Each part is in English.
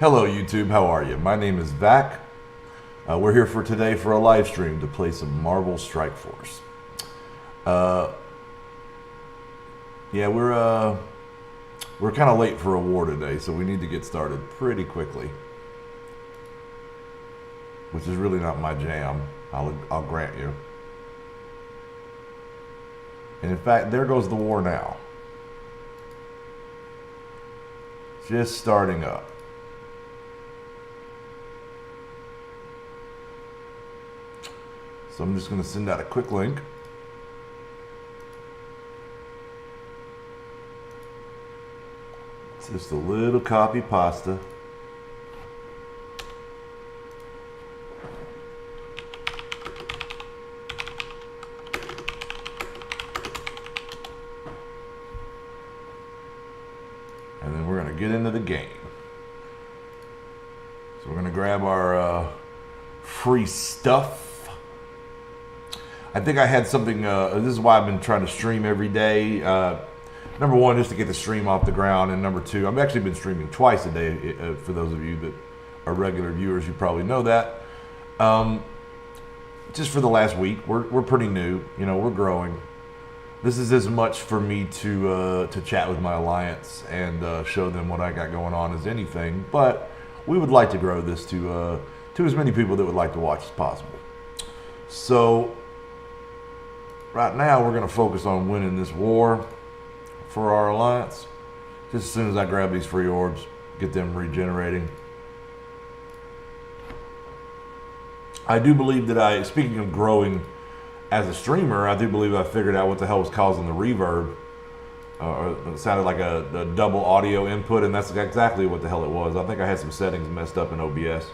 Hello YouTube, how are you? My name is Vac. We're here for today for a live stream to play some Marvel Strike Force. Yeah, we're kind of late for a war today, so we need to get started pretty quickly. Which is really not my jam, I'll grant you. And in fact, there goes the war now. Just starting up. So I'm just going to send out a quick link. It's just a little copy pasta. And then we're going to get into the game. So we're going to grab our free stuff. I think I had something, this is why I've been trying to stream every day. Number one, just to get the stream off the ground. And number two, I've actually been streaming twice a day. For those of you that are regular viewers, you probably know that. Just for the last week, we're pretty new. You know, we're growing. This is as much for me to chat with my alliance and show them what I got going on as anything. But we would like to grow this to as many people that would like to watch as possible. So right now we're going to focus on winning this war for our alliance. Just as soon as I grab these free orbs, get them regenerating. I do believe that speaking of growing as a streamer, I do believe I figured out what the hell was causing the reverb. It sounded like a double audio input, and that's exactly what the hell it was. I think I had some settings messed up in OBS.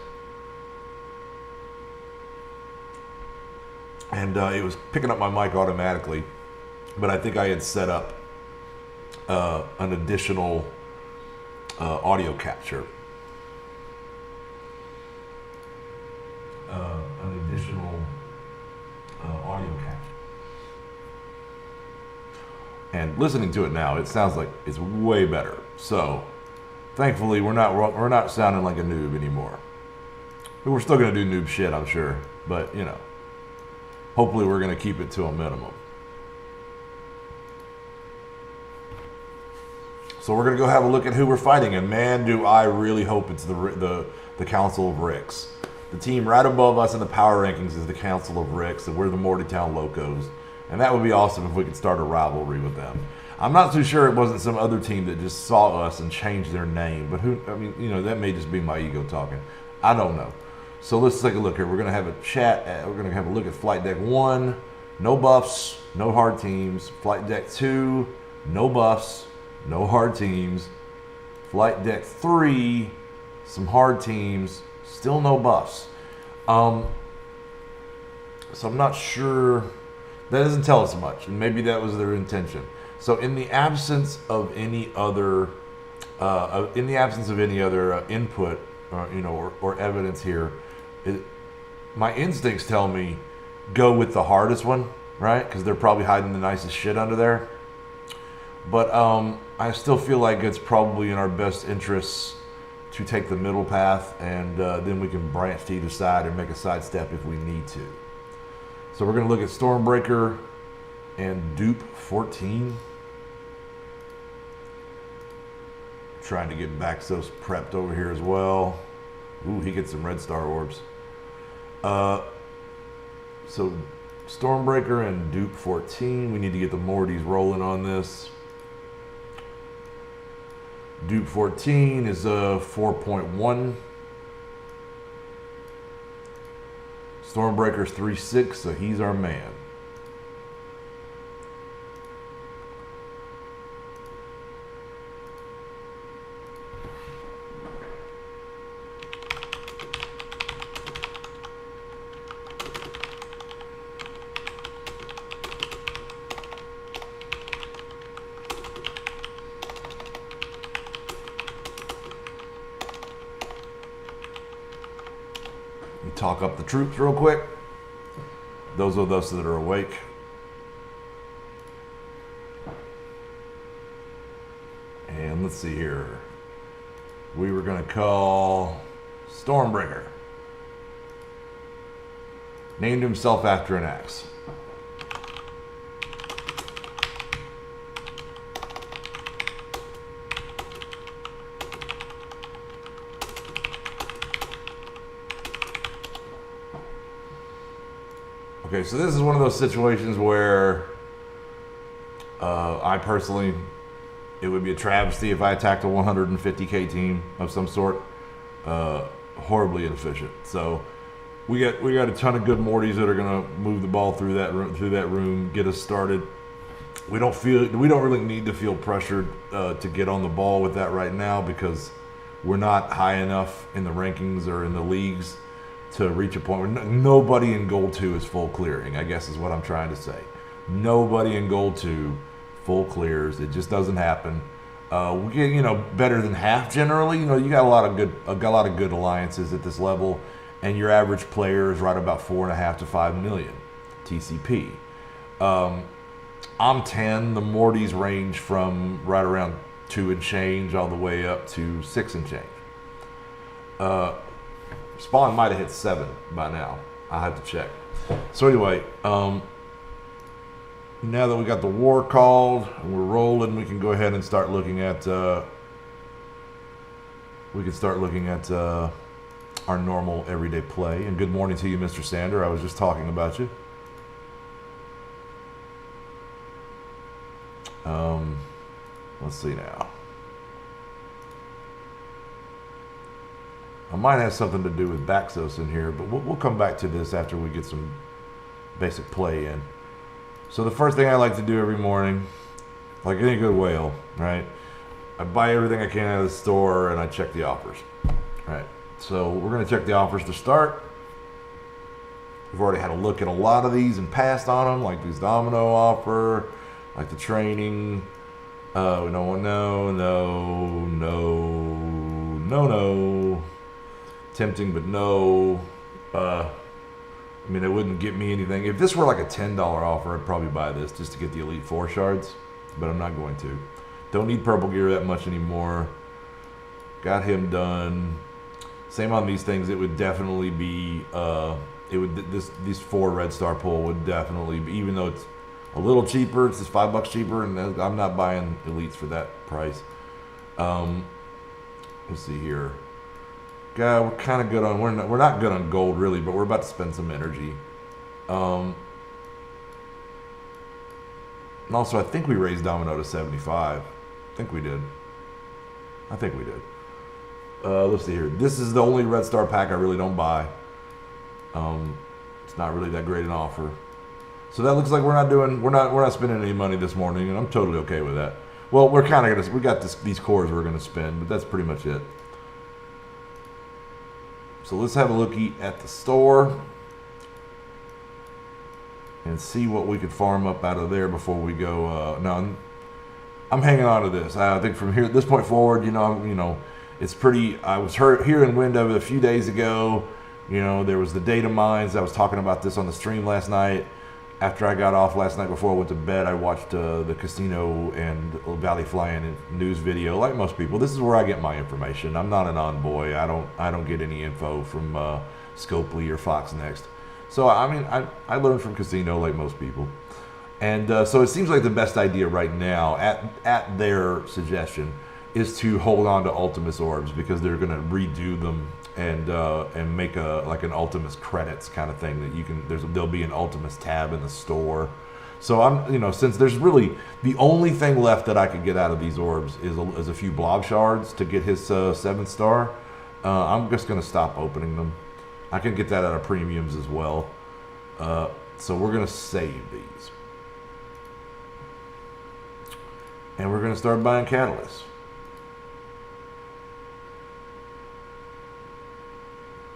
And it was picking up my mic automatically, but I think I had set up an additional audio capture. And listening to it now, it sounds like it's way better. So, thankfully, we're not sounding like a noob anymore. We're still gonna do noob shit, I'm sure, but you know. Hopefully we're going to keep it to a minimum. So we're going to go have a look at who we're fighting, and man, do I really hope it's the Council of Ricks. The team right above us in the power rankings is the Council of Ricks, and we're the Mortytown Locos. And that would be awesome if we could start a rivalry with them. I'm not too sure it wasn't some other team that just saw us and changed their name, but I mean, you know, that may just be my ego talking. I don't know. So let's take a look here. We're going to have a chat. We're going to have a look at Flight Deck 1. No buffs, no hard teams. Flight Deck 2. No buffs, no hard teams. Flight Deck 3. Some hard teams. Still no buffs. So I'm not sure. That doesn't tell us much. And maybe that was their intention. So in the absence of any other, input, you know, or evidence here, my instincts tell me go with the hardest one, right? Because they're probably hiding the nicest shit under there. But I still feel like it's probably in our best interests to take the middle path, and then we can branch to either side and make a sidestep if we need to. So we're going to look at Stormbreaker and Dupe 14. Trying to get Baxos prepped over here as well. Ooh, he gets some red star orbs. So Stormbreaker and Dupe 14. We need to get the Mortys rolling on this. Dupe 14 is 4.1. Stormbreaker's 3.6, so he's our man. Talk up the troops real quick. Those of us that are awake. And let's see here. we were going to call Stormbreaker. Named himself after an axe. Okay, so this is one of those situations where I personally, it would be a travesty if I attacked a 150k team of some sort. Horribly inefficient. So we got a ton of good Mortys that are gonna move the ball through that room, get us started. We don't really need to feel pressured to get on the ball with that right now because we're not high enough in the rankings or in the leagues to reach a point where nobody in Gold 2 is full clearing, I guess is what I'm trying to say. Nobody in Gold 2 full clears. It just doesn't happen. We get, better than half generally. You got a lot of good alliances at this level, and your average player is right about 4.5 to 5 million TCP. I'm 10. The Mortys range from right around 2 and change all the way up to 6 and change. Spawn might have hit 7 by now. I'll have to check. So anyway, now that we got the war called and we're rolling, we can go ahead and start looking at our normal everyday play. And good morning to you, Mr. Sander. I was just talking about you. Let's see now. I might have something to do with Baxos in here, but we'll come back to this after we get some basic play in. So the first thing I like to do every morning, like any good whale, right? I buy everything I can out of the store and I check the offers, right? So we're going to check the offers to start. We've already had a look at a lot of these and passed on them, like this domino offer, like the training. No. Tempting, but no. I mean, it wouldn't get me anything. If this were like a $10 offer, I'd probably buy this just to get the Elite 4 shards, but I'm not going to. Don't need purple gear that much anymore. Got him done. Same on these things. It would definitely be, these 4 red star pull would definitely be, even though it's a little cheaper, it's just $5 cheaper, and I'm not buying Elites for that price. Let's see here. We're kind of good on, we're not good on gold really, but we're about to spend some energy. And also I think we raised Domino to 75. I think we did. Let's see here. This is the only red star pack I really don't buy. It's not really that great an offer. So that looks like we're not spending any money this morning, and I'm totally okay with that. Well, we got these cores we're gonna spend, but that's pretty much it. So let's have a look at the store and see what we could farm up out of there before we go. No, I'm hanging on to this. I think from here, this point forward, it's pretty. I was here in Window a few days ago. There was the data mines. I was talking about this on the stream last night. After I got off last night before I went to bed, I watched the casino and Valley Flying news video. Like most people, this is where I get my information. I'm not an envoy. I don't get any info from Scopely or Fox Next. So I mean, I learned from casino like most people, and so it seems like the best idea right now, at their suggestion, is to hold on to Ultimus orbs because they're going to redo them and make like an Ultimus credits kind of thing that you can. There'll be an Ultimus tab in the store. So I'm since there's really the only thing left that I could get out of these orbs is a few blob shards to get his 7-star. I'm just going to stop opening them. I can get that out of premiums as well. So we're going to save these. And we're going to start buying catalysts.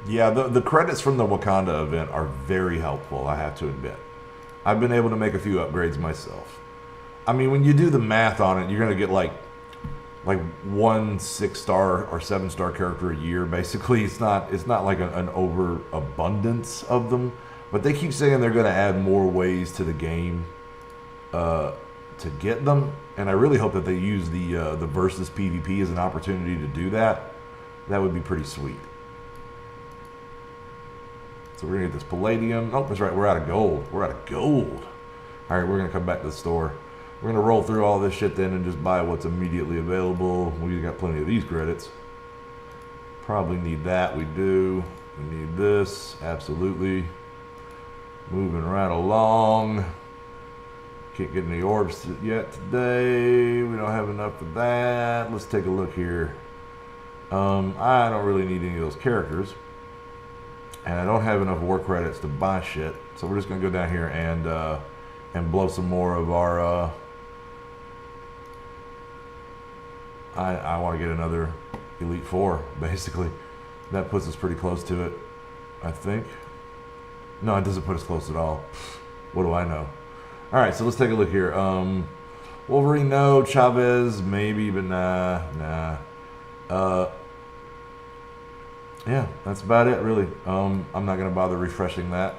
Yeah, the credits from the Wakanda event are very helpful, I have to admit. I've been able to make a few upgrades myself. I mean, when you do the math on it, you're going to get like 1 6-star or 7-star character a year. Basically, it's not like an overabundance of them, but they keep saying they're going to add more ways to the game to get them, and I really hope that they use the versus PvP as an opportunity to do that. That would be pretty sweet. So we're gonna get this palladium. Oh, that's right, we're out of gold. We're out of gold. All right, we're gonna come back to the store. We're gonna roll through all this shit then and just buy what's immediately available. We got plenty of these credits. Probably need that, we do. We need this, absolutely. Moving right along. Can't get any orbs yet today. We don't have enough of that. Let's take a look here. I don't really need any of those characters. And I don't have enough war credits to buy shit. So we're just gonna go down here and blow some more of our I want to get another Elite Four, basically. That puts us pretty close to it, I think. No, it doesn't put us close at all. What do I know? All right, so let's take a look here. Wolverine, no. Chavez, maybe, but nah. Yeah, that's about it, really. I'm not going to bother refreshing that.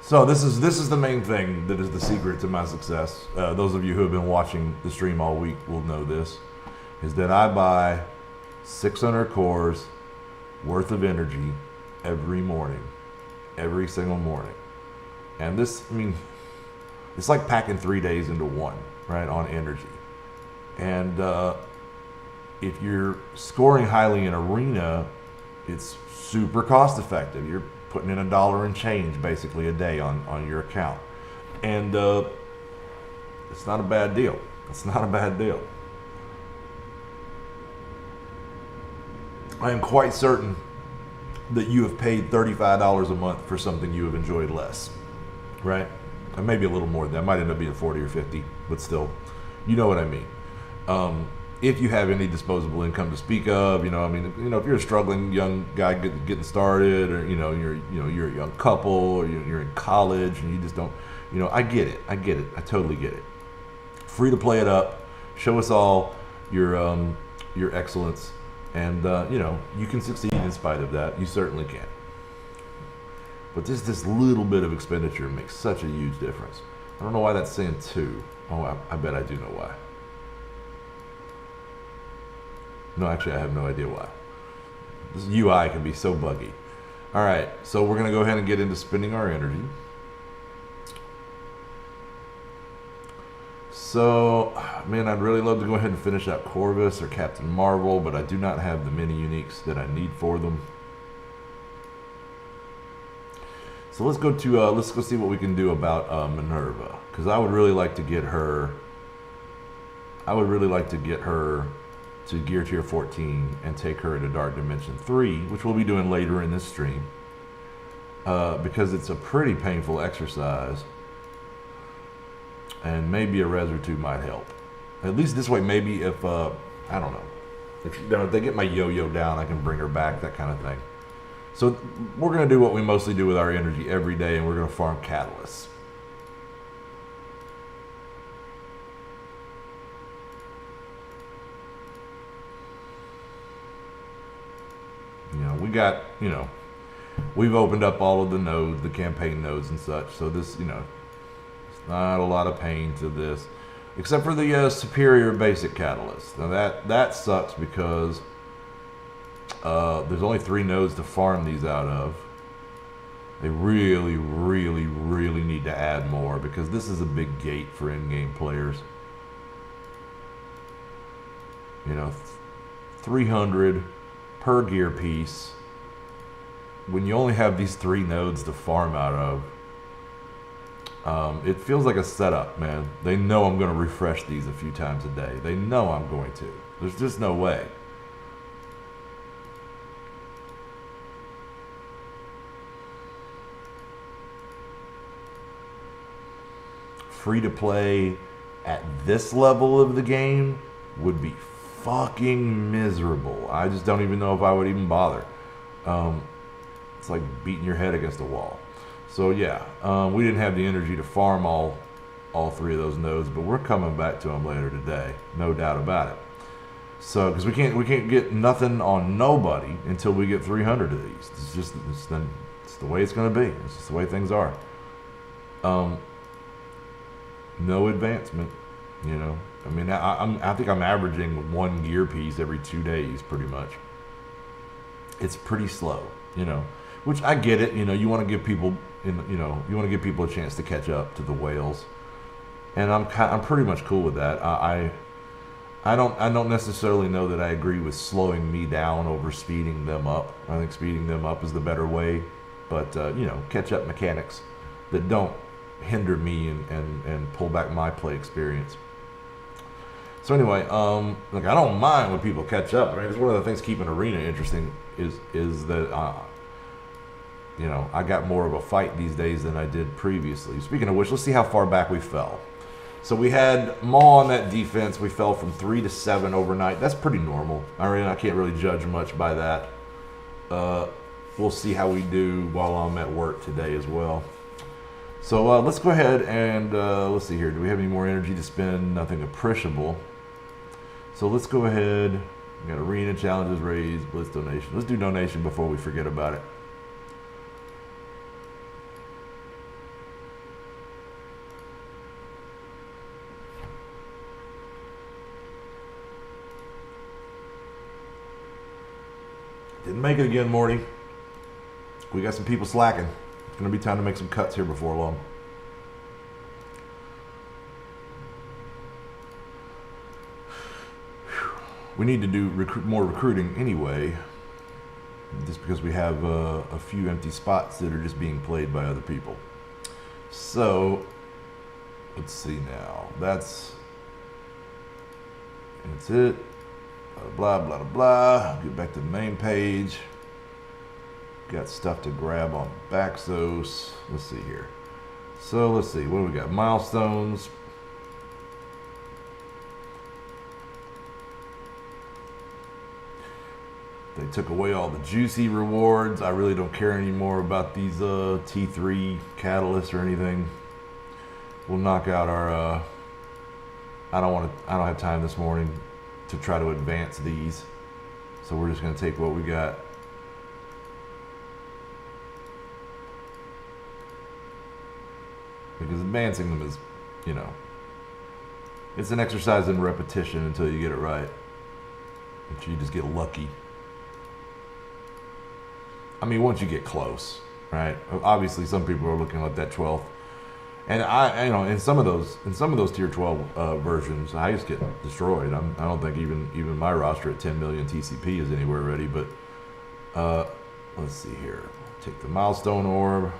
So this is the main thing that is the secret to my success. Those of you who have been watching the stream all week will know this, is that I buy 600 cores worth of energy every morning, every single morning. And this, I mean, it's like packing 3 days into one, right, on energy. And if you're scoring highly in arena, it's super cost effective. You're putting in $1 and change basically a day on your account. And it's not a bad deal. It's not a bad deal. I am quite certain that you have paid $35 a month for something you have enjoyed less, right? And maybe a little more than that. Might end up being 40 or 50, but still, you know what I mean. If you have any disposable income to speak of, I mean, if you're a struggling young guy getting started, or you're a young couple, or you're in college and you just don't, I get it, I totally get it. Free to play it up, show us all your excellence, and you can succeed in spite of that. You certainly can. But just this little bit of expenditure makes such a huge difference. I don't know why that's saying 2. Oh, I bet I do know why. No, actually, I have no idea why. This UI can be so buggy. All right, so we're going to go ahead and get into spending our energy. So, man, I'd really love to go ahead and finish out Corvus or Captain Marvel, but I do not have the mini uniques that I need for them. So let's go see what we can do about Minerva, because I would really like to get her. To gear tier 14 and take her into Dark Dimension 3, which we'll be doing later in this stream, because it's a pretty painful exercise, and maybe a res or 2 might help. At least this way, maybe if I don't know, if they get my yo-yo down, I can bring her back, that kind of thing. So we're going to do what we mostly do with our energy every day, and we're going to farm catalysts. We got, we've opened up all of the nodes, the campaign nodes and such. So this, it's not a lot of pain to this, except for the superior basic catalyst. Now that sucks because there's only 3 nodes to farm these out of. They really, really, really need to add more, because this is a big gate for in-game players. 300 per gear piece, when you only have these 3 nodes to farm out of. It feels like a setup, man. They know I'm going to refresh these a few times a day. They know I'm going to. There's just no way. Free to play at this level of the game would be fucking miserable. I just don't even know if I would even bother. It's like beating your head against a wall. So yeah, we didn't have the energy to farm all 3 of those nodes, but we're coming back to them later today, no doubt about it. So because we can't get nothing on nobody until we get 300 of these. It's the way it's going to be. It's just the way things are. No advancement, I mean, I think I'm averaging 1 gear piece every 2 days, pretty much. It's pretty slow, which I get it. You want to give people, you want to give people a chance to catch up to the whales, and I'm pretty much cool with that. I don't necessarily know that I agree with slowing me down over speeding them up. I think speeding them up is the better way, but catch up mechanics that don't hinder me and pull back my play experience. So anyway, look, I don't mind when people catch up. I mean, it's one of the things keeping Arena interesting is that I got more of a fight these days than I did previously. Speaking of which, let's see how far back we fell. So we had Maul on that defense. We fell from 3 to 7 overnight. That's pretty normal. I mean, I can't really judge much by that. We'll see how we do while I'm at work today as well. So let's go ahead and let's see here. Do we have any more energy to spend? Nothing appreciable. So let's go ahead. We got arena challenges, raise, blitz donation. Let's do donation before we forget about it. Didn't make it again, Morty. We got some people slacking. It's going to be time to make some cuts here before long. We need to do more recruiting anyway, just because we have a few empty spots that are just being played by other people. So, let's see now. That's it. Blah, blah, blah, blah. Get back to the main page. Got stuff to grab on Baxos. Let's see here. So, let's see. What do we got? Milestones. They took away all the juicy rewards. I really don't care anymore about these T3 catalysts or anything. We'll knock out our I don't have time this morning to try to advance these. So we're just going to take what we got. Because advancing them is, it's an exercise in repetition until you get it right. Until you just get lucky. I mean, once you get close, right? Obviously, some people are looking at that 12th, and in some of those tier 12 versions, I just get destroyed. I don't think even my roster at 10 million TCP is anywhere ready. But let's see here. Take the milestone orb.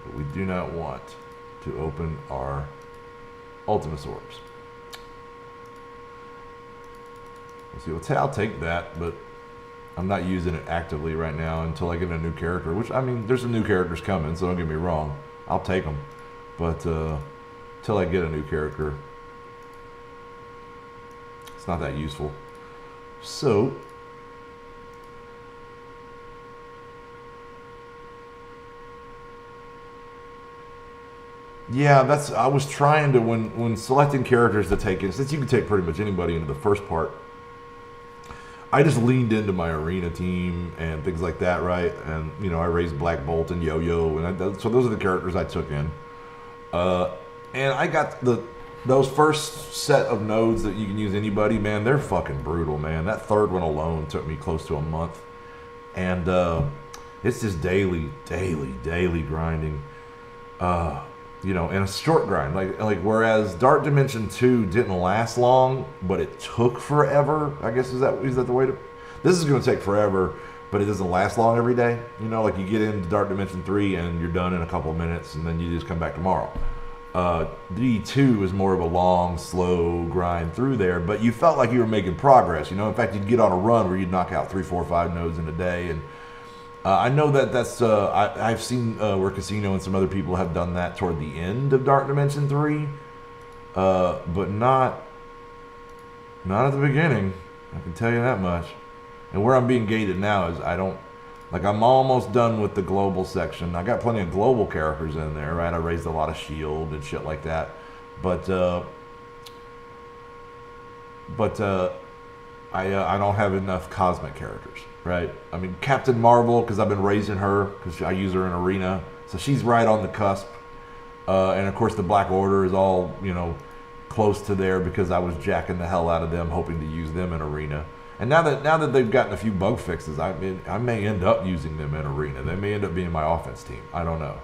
But we do not want to open our Ultimus orbs. Let's see, I'll take that, but I'm not using it actively right now until I get a new character, which, I mean, there's some new characters coming, so don't get me wrong. I'll take them. But until I get a new character, it's not that useful. So, yeah, I was trying to, when selecting characters to take in, since you can take pretty much anybody into the first part, I just leaned into my arena team and things like that, right? And, I raised Black Bolt and Yo-Yo, and so those are the characters I took in. And I got those first set of nodes that you can use anybody, man, they're fucking brutal, man. That third one alone took me close to a month. And it's just daily grinding. And a short grind. Like whereas Dark Dimension 2 didn't last long, but it took forever. I guess is that the way to. This is going to take forever, but it doesn't last long every day. Like you get into Dark Dimension 3 and you're done in a couple of minutes, and then you just come back tomorrow. D2 is more of a long, slow grind through there, but you felt like you were making progress. In fact, you'd get on a run where you'd knock out 3, 4, 5 nodes in a day, and I know that's I've seen where Casino and some other people have done that toward the end of Dark Dimension 3, but not at the beginning. I can tell you that much. And where I'm being gated now is I'm almost done with the global section. I got plenty of global characters in there, right? I raised a lot of shield and shit like that, but I don't have enough cosmic characters. Right, I mean Captain Marvel, because I've been raising her because I use her in arena, So she's right on the cusp. And of course the Black Order is all, close to there because I was jacking the hell out of them, hoping to use them in Arena. And now that they've gotten a few bug fixes, I may end up using them in Arena. They may end up being my offense team. I don't know.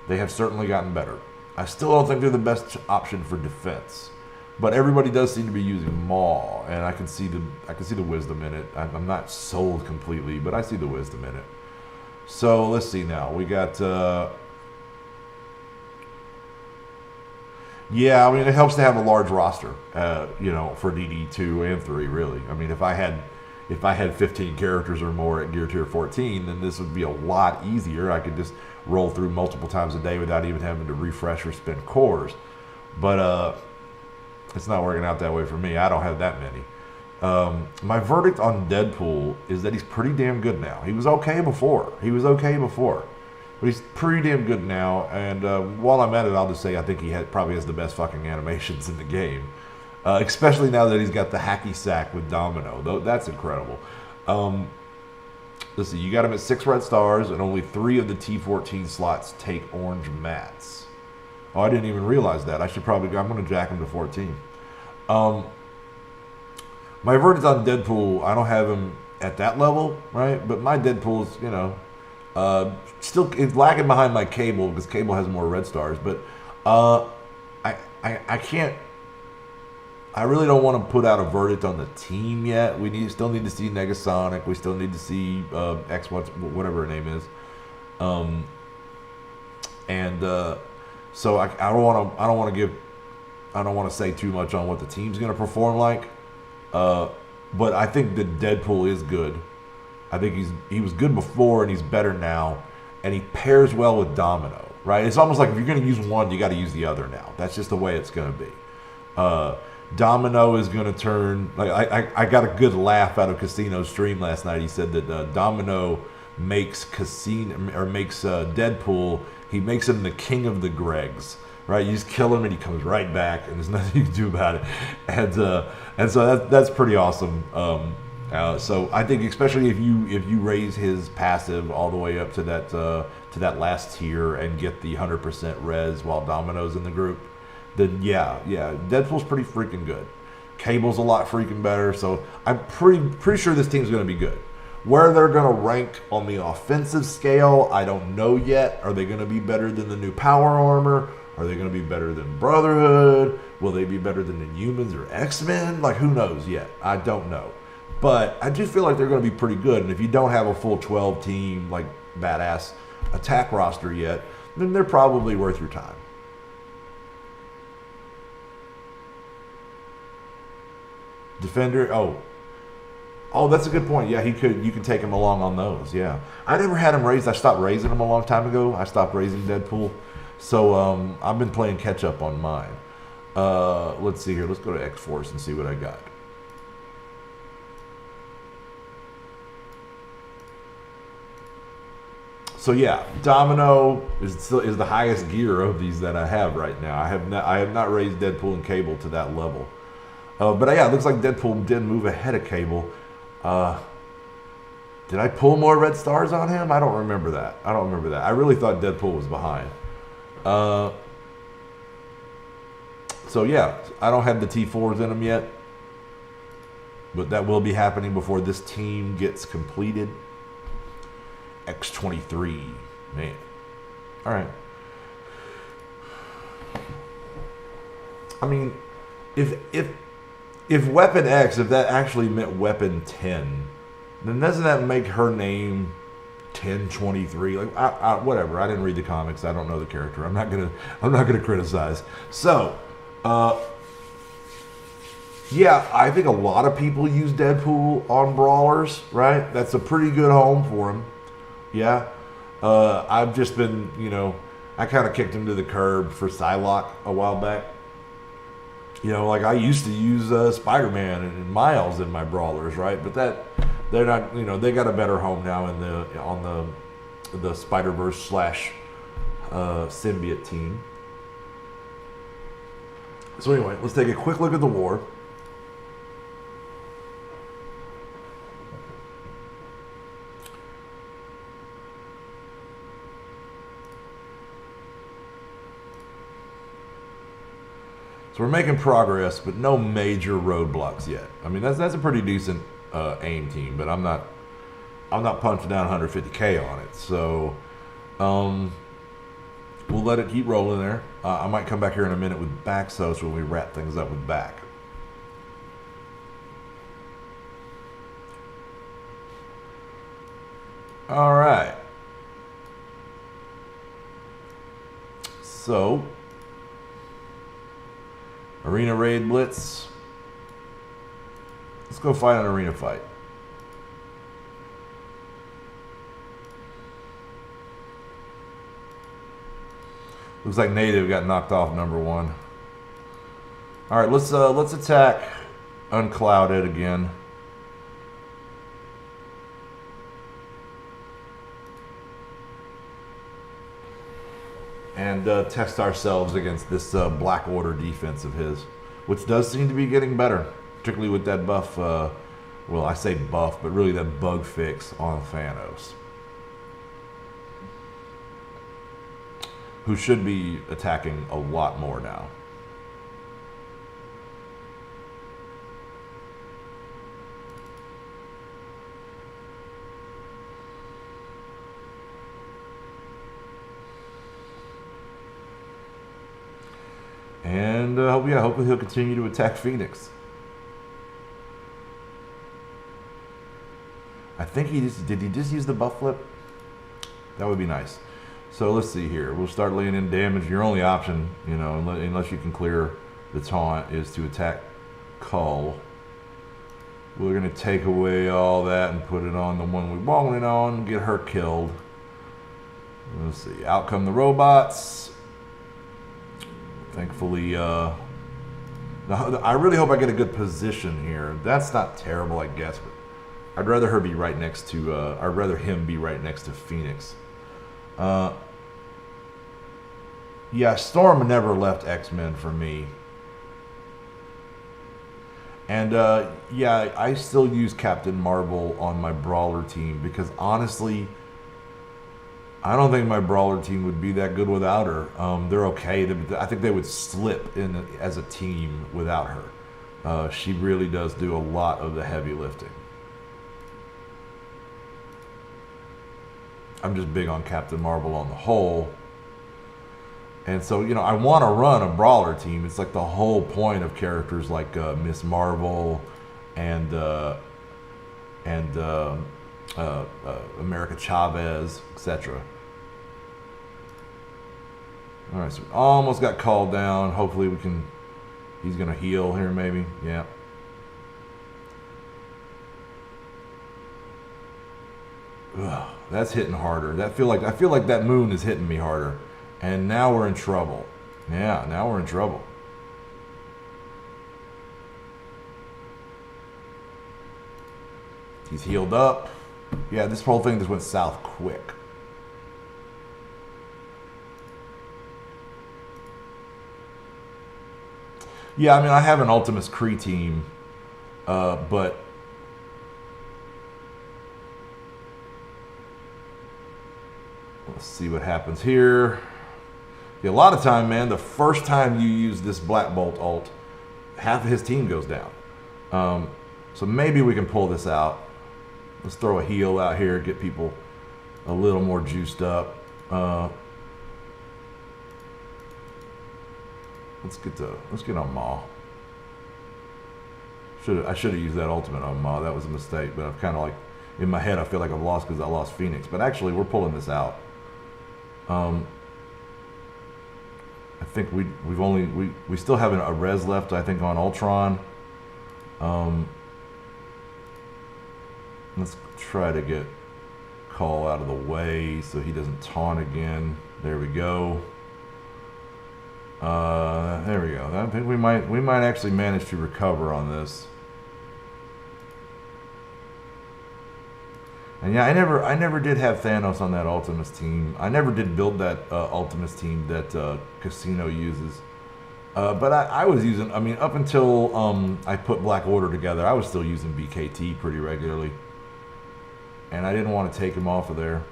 They have certainly gotten better. I still don't think they're the best option for defense, but everybody does seem to be using Maul, and I can see the wisdom in it. I'm not sold completely, but I see the wisdom in it. So let's see now. We got. Yeah, I mean, it helps to have a large roster, for DD2 and 3, really. I mean, if I had 15 characters or more at Gear Tier 14, then this would be a lot easier. I could just roll through multiple times a day without even having to refresh or spend cores. But it's not working out that way for me. I don't have that many. My verdict on Deadpool is that he's pretty damn good now. He was okay before. But he's pretty damn good now, and while I'm at it, I'll just say I think he probably has the best fucking animations in the game. Especially now that he's got the hacky sack with Domino. That's incredible. Let's see, you got him at 6 red stars, and only 3 of the T14 slots take orange mats. Oh, I didn't even realize that. I'm going to jack him to 14. My verdict on Deadpool, I don't have him at that level, right? But my Deadpool's, still it's lagging behind my Cable because Cable has more red stars. But I can't. I really don't want to put out a verdict on the team yet. We still need to see Negasonic. We still need to see whatever her name is. So I don't want to say too much on what the team's going to perform like. But I think that Deadpool is good. I think he was good before and he's better now, and he pairs well with Domino. Right? It's almost like if you're going to use one, you got to use the other now. That's just the way it's going to be. Domino is going to turn. Like I got a good laugh out of Casino's stream last night. He said that Domino makes Deadpool. He makes him the king of the Gregs. Right? You just kill him and he comes right back, and there's nothing you can do about it. And so that's pretty awesome. So I think especially if you raise his passive all the way up to that last tier and get the 100% res while Domino's in the group, then yeah, Deadpool's pretty freaking good. Cable's a lot freaking better. So I'm pretty sure this team's going to be good. Where they're going to rank on the offensive scale, I don't know yet. Are they going to be better than the new Power Armor? Are they going to be better than Brotherhood? Will they be better than the Humans or X-Men? Like, who knows yet? I don't know. But I do feel like they're going to be pretty good. And if you don't have a full 12-team, like, badass attack roster yet, then they're probably worth your time. Defender, oh, that's a good point. Yeah, you can take him along on those. Yeah, I never had him raised. I stopped raising him a long time ago. I stopped raising Deadpool, so I've been playing catch up on mine. Let's see here. Let's go to X-Force and see what I got. So yeah, Domino is the highest gear of these that I have right now. I have not raised Deadpool and Cable to that level. But yeah, it looks like Deadpool did move ahead of Cable. Did I pull more red stars on him? I don't remember that. I really thought Deadpool was behind. So yeah, I don't have the T4s in them yet. But that will be happening before this team gets completed. X23. Man. Alright. I mean, if Weapon X, if that actually meant Weapon 10, then doesn't that make her name 1023? Like, whatever. I didn't read the comics. I don't know the character. I'm not gonna criticize. So, yeah, I think a lot of people use Deadpool on brawlers. Right? That's a pretty good home for him. Yeah. I've just been, I kind of kicked him to the curb for Psylocke a while back. Like I used to use Spider-Man and Miles in my brawlers, right? But they're not, they got a better home now on the Spider-Verse / symbiote team. So anyway, let's take a quick look at the war. So we're making progress, but no major roadblocks yet. I mean, that's a pretty decent aim team, but I'm not punching down 150K on it. So we'll let it keep rolling there. I might come back here in a minute with back so when we wrap things up with back. All right. So, arena raid blitz. Let's go fight an arena fight. Looks like native got knocked off number 1. All right, let's attack unclouded again. And test ourselves against this Black Order defense of his, which does seem to be getting better, particularly with that buff, well, I say buff, but really that bug fix on Thanos, who should be attacking a lot more now. And hopefully he'll continue to attack Phoenix. I think did he just use the buff flip? That would be nice. So let's see here. We'll start laying in damage. Your only option, you know, unless you can clear the taunt, is to attack Cull. We're going to take away all that and put it on the one we want it on, get her killed. Let's see. Out come the robots. Thankfully, I really hope I get a good position here. That's not terrible, I guess, but I'd rather her be right next to, I'd rather him be right next to Phoenix. Yeah, Storm never left X-Men for me. And, yeah, I still use Captain Marvel on my Brawler team because, honestly, I don't think my Brawler team would be that good without her. They're okay. I think they would slip in as a team without her. She really does do a lot of the heavy lifting. I'm just big on Captain Marvel on the whole. And so, you know, I want to run a Brawler team. It's like the whole point of characters like Miss Marvel and America Chavez, etc. All right, so we almost got called down. Hopefully we can. He's gonna heal here, maybe. Yeah. Ugh, that's hitting harder. I feel like that moon is hitting me harder, and now we're in trouble. Yeah, now we're in trouble. He's healed up. Yeah, this whole thing just went south quick. Yeah, I mean, I have an Ultimus Kree team, but let's see what happens here. Yeah, a lot of time, man, the first time you use this Black Bolt ult, half of his team goes down. So maybe we can pull this out. Let's throw a heal out here, get people a little more juiced up. Let's get on Maw. I should have used that ultimate on Maw. That was a mistake, but I've kind of like in my head I feel like I've lost because I lost Phoenix. But actually, we're pulling this out. I think we still have a res left. I think on Ultron. Let's try to get Call out of the way so he doesn't taunt again. There we go. There we go. I think we might actually manage to recover on this. And yeah, I never did have Thanos on that Ultimus team. I never did build that Ultimus team that Casino uses. But I was using, I mean, up until I put Black Order together, I was still using BKT pretty regularly. And I didn't want to take him off of there.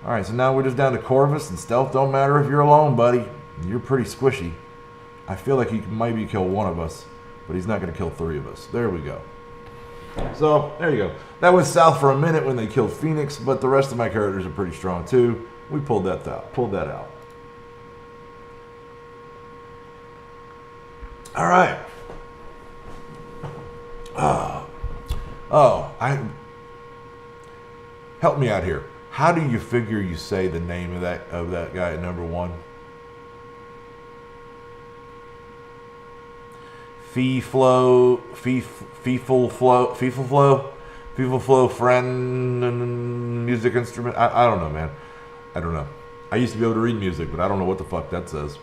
Alright, so now we're just down to Corvus, and stealth don't matter if you're alone, buddy. You're pretty squishy. I feel like he can maybe kill one of us, but he's not going to kill 3 of us. There we go. So, there you go. That went south for a minute when they killed Phoenix, but the rest of my characters are pretty strong too. We pulled that out. All right. Help me out here. How do you figure you say the name of that guy at number 1? Feeful flow friend music instrument. I don't know, man. I don't know. I used to be able to read music, but I don't know what the fuck that says.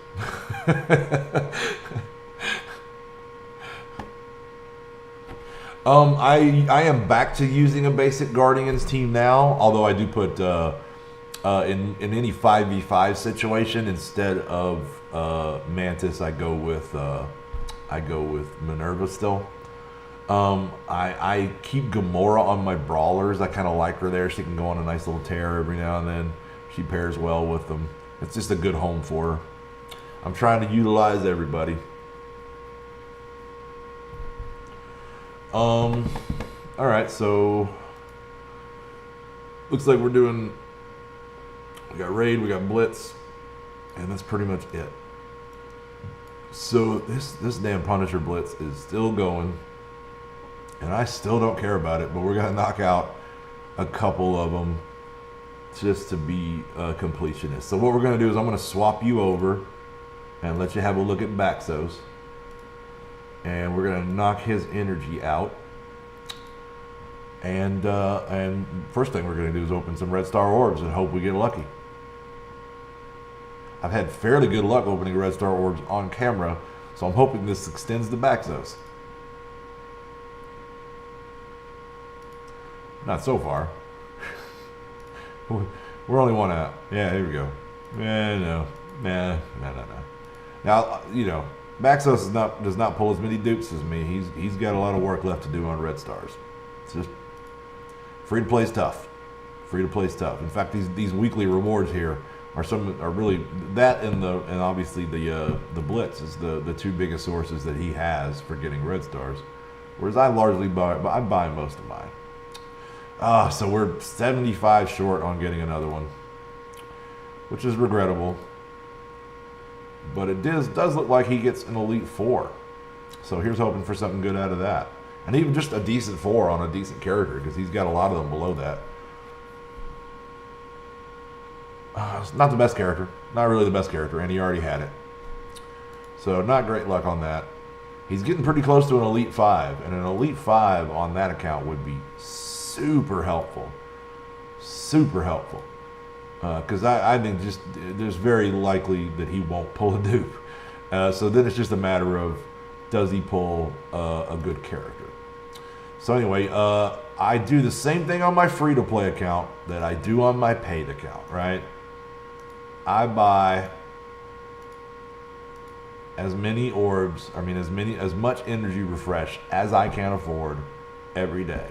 I am back to using a basic Guardians team now, although I do put in any 5v5 situation instead of Mantis, I go with Minerva still. I keep Gamora on my brawlers. I kind of like her there. She can go on a nice little tear every now and then. She pairs well with them. It's just a good home for her. I'm trying to utilize everybody. All right, so looks like we got Raid, we got Blitz, and that's pretty much it. So this damn Punisher Blitz is still going, and I still don't care about it, but we're gonna knock out a couple of them just to be a completionist. So what we're gonna do is I'm gonna swap you over and let you have a look at Baxos. And we're gonna knock his energy out. And first thing we're gonna do is open some Red Star orbs and hope we get lucky. I've had fairly good luck opening Red Star orbs on camera, so I'm hoping this extends the Baxos. Not so far. We're only one out. Yeah, here we go. No. Now, you know, Baxos does not pull as many dupes as me. He's got a lot of work left to do on Red Stars. It's just free to play is tough. Free to play is tough. In fact, these weekly rewards here are really that, and obviously the Blitz is the 2 biggest sources that he has for getting Red Stars. Whereas I largely buy most of mine. So we're 75 short on getting another one, which is regrettable. But it does look like he gets an Elite 4. So here's hoping for something good out of that. And even just a decent 4 on a decent character, because he's got a lot of them below that. It's not the best character. Not really the best character, and he already had it. So not great luck on that. He's getting pretty close to an Elite 5, and an Elite 5 on that account would be super helpful. Super helpful. Because I think just there's very likely that he won't pull a dupe. So then it's just a matter of, does he pull a good character? So anyway, I do the same thing on my free-to-play account that I do on my paid account, right? I buy as many orbs, as much energy refresh as I can afford every day.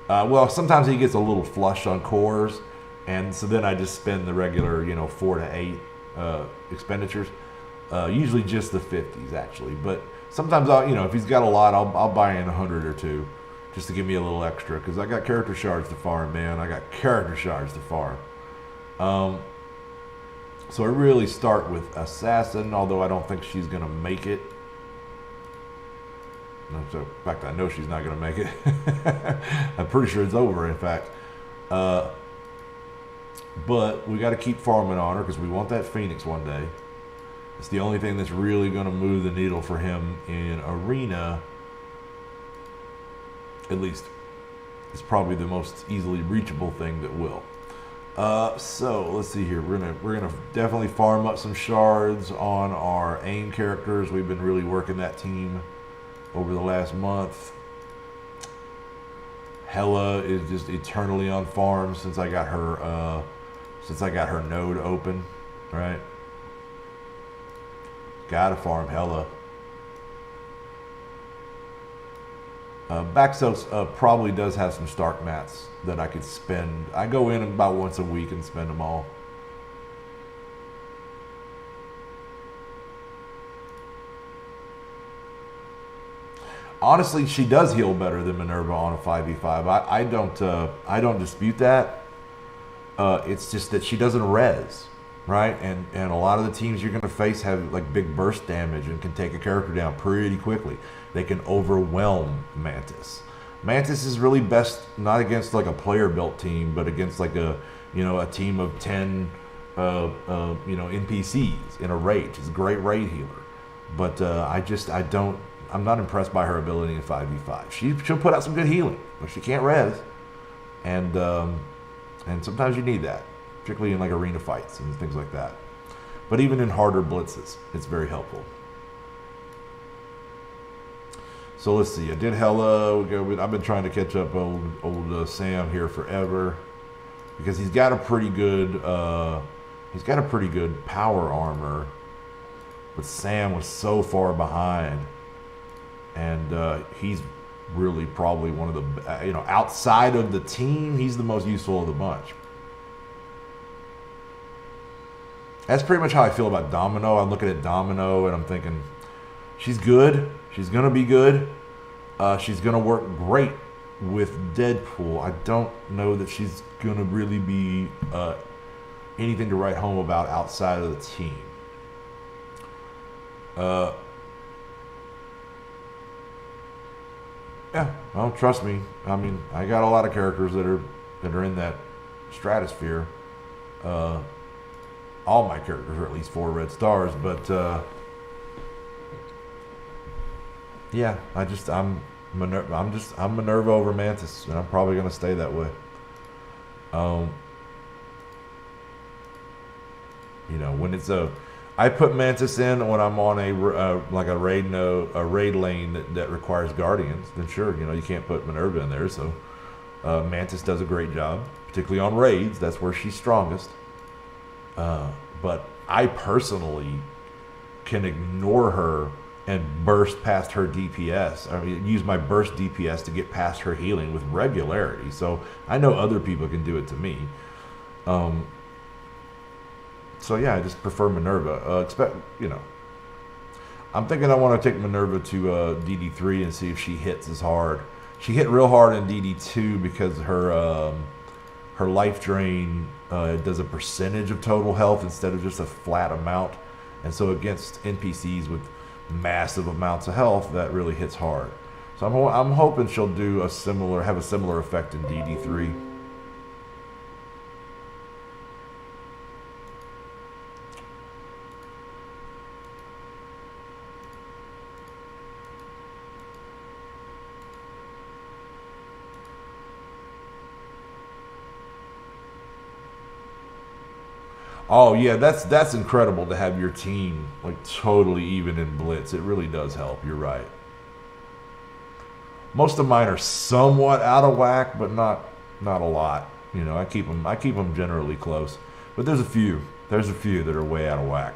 Well, sometimes he gets a little flush on cores, and so then I just spend the regular, 4 to 8 expenditures. Usually just the 50s, actually. But sometimes, if he's got a lot, I'll buy in 100 or 2 just to give me a little extra, because I got character shards to farm, man. I got character shards to farm. So I really start with Assassin, although I don't think she's going to make it. So, in fact, I know she's not going to make it. I'm pretty sure it's over, in fact. But we got to keep farming on her because we want that Phoenix one day. It's the only thing that's really going to move the needle for him in Arena. At least, it's probably the most easily reachable thing that will. So let's see here. We're gonna definitely farm up some shards on our AIM characters. We've been really working that team over the last month. Hella is just eternally on farm since I got her node open, right? Gotta farm Hella. Baxos probably does have some Stark mats that I could spend. I go in about once a week and spend them all. Honestly, she does heal better than Minerva on a 5v5. I don't dispute that. It's just that she doesn't res, right? And a lot of the teams you're going to face have like big burst damage and can take a character down pretty quickly. They can overwhelm Mantis. Mantis is really best not against like a player built team, but against like a team of 10 NPCs in a raid. She's a great raid healer, but I'm not impressed by her ability in 5v5. She'll put out some good healing, but she can't res, and sometimes you need that, particularly in like arena fights and things like that. But even in harder blitzes, it's very helpful. So let's see. I did hella. I've been trying to catch up old Sam here forever, because he's got a pretty good power armor, but Sam was so far behind, and he's really probably one of the outside of the team, he's the most useful of the bunch. That's pretty much how I feel about Domino. I'm looking at Domino and I'm thinking, she's good. She's gonna be good. She's gonna work great with Deadpool. I don't know that she's gonna really be anything to write home about outside of the team. Yeah, well, trust me. I mean, I got a lot of characters that are in that stratosphere. All my characters are at least 4 red stars, but yeah, I'm Minerva over Mantis, and I'm probably gonna stay that way. When it's I put Mantis in when I'm on a raid lane that requires guardians. Then sure, you can't put Minerva in there. So Mantis does a great job, particularly on raids. That's where she's strongest. But I personally can ignore her and burst past her DPS. I mean, use my burst DPS to get past her healing with regularity. So I know other people can do it to me. So yeah, I just prefer Minerva. I'm thinking I want to take Minerva to DD3 and see if she hits as hard. She hit real hard in DD2 because her life drain does a percentage of total health instead of just a flat amount, and so against NPCs with massive amounts of health, that really hits hard. So I'm hoping she'll have a similar effect in DD3. Oh yeah, that's incredible to have your team like totally even in blitz. It really does help. You're right. Most of mine are somewhat out of whack, but not a lot. I keep them generally close. But there's a few that are way out of whack.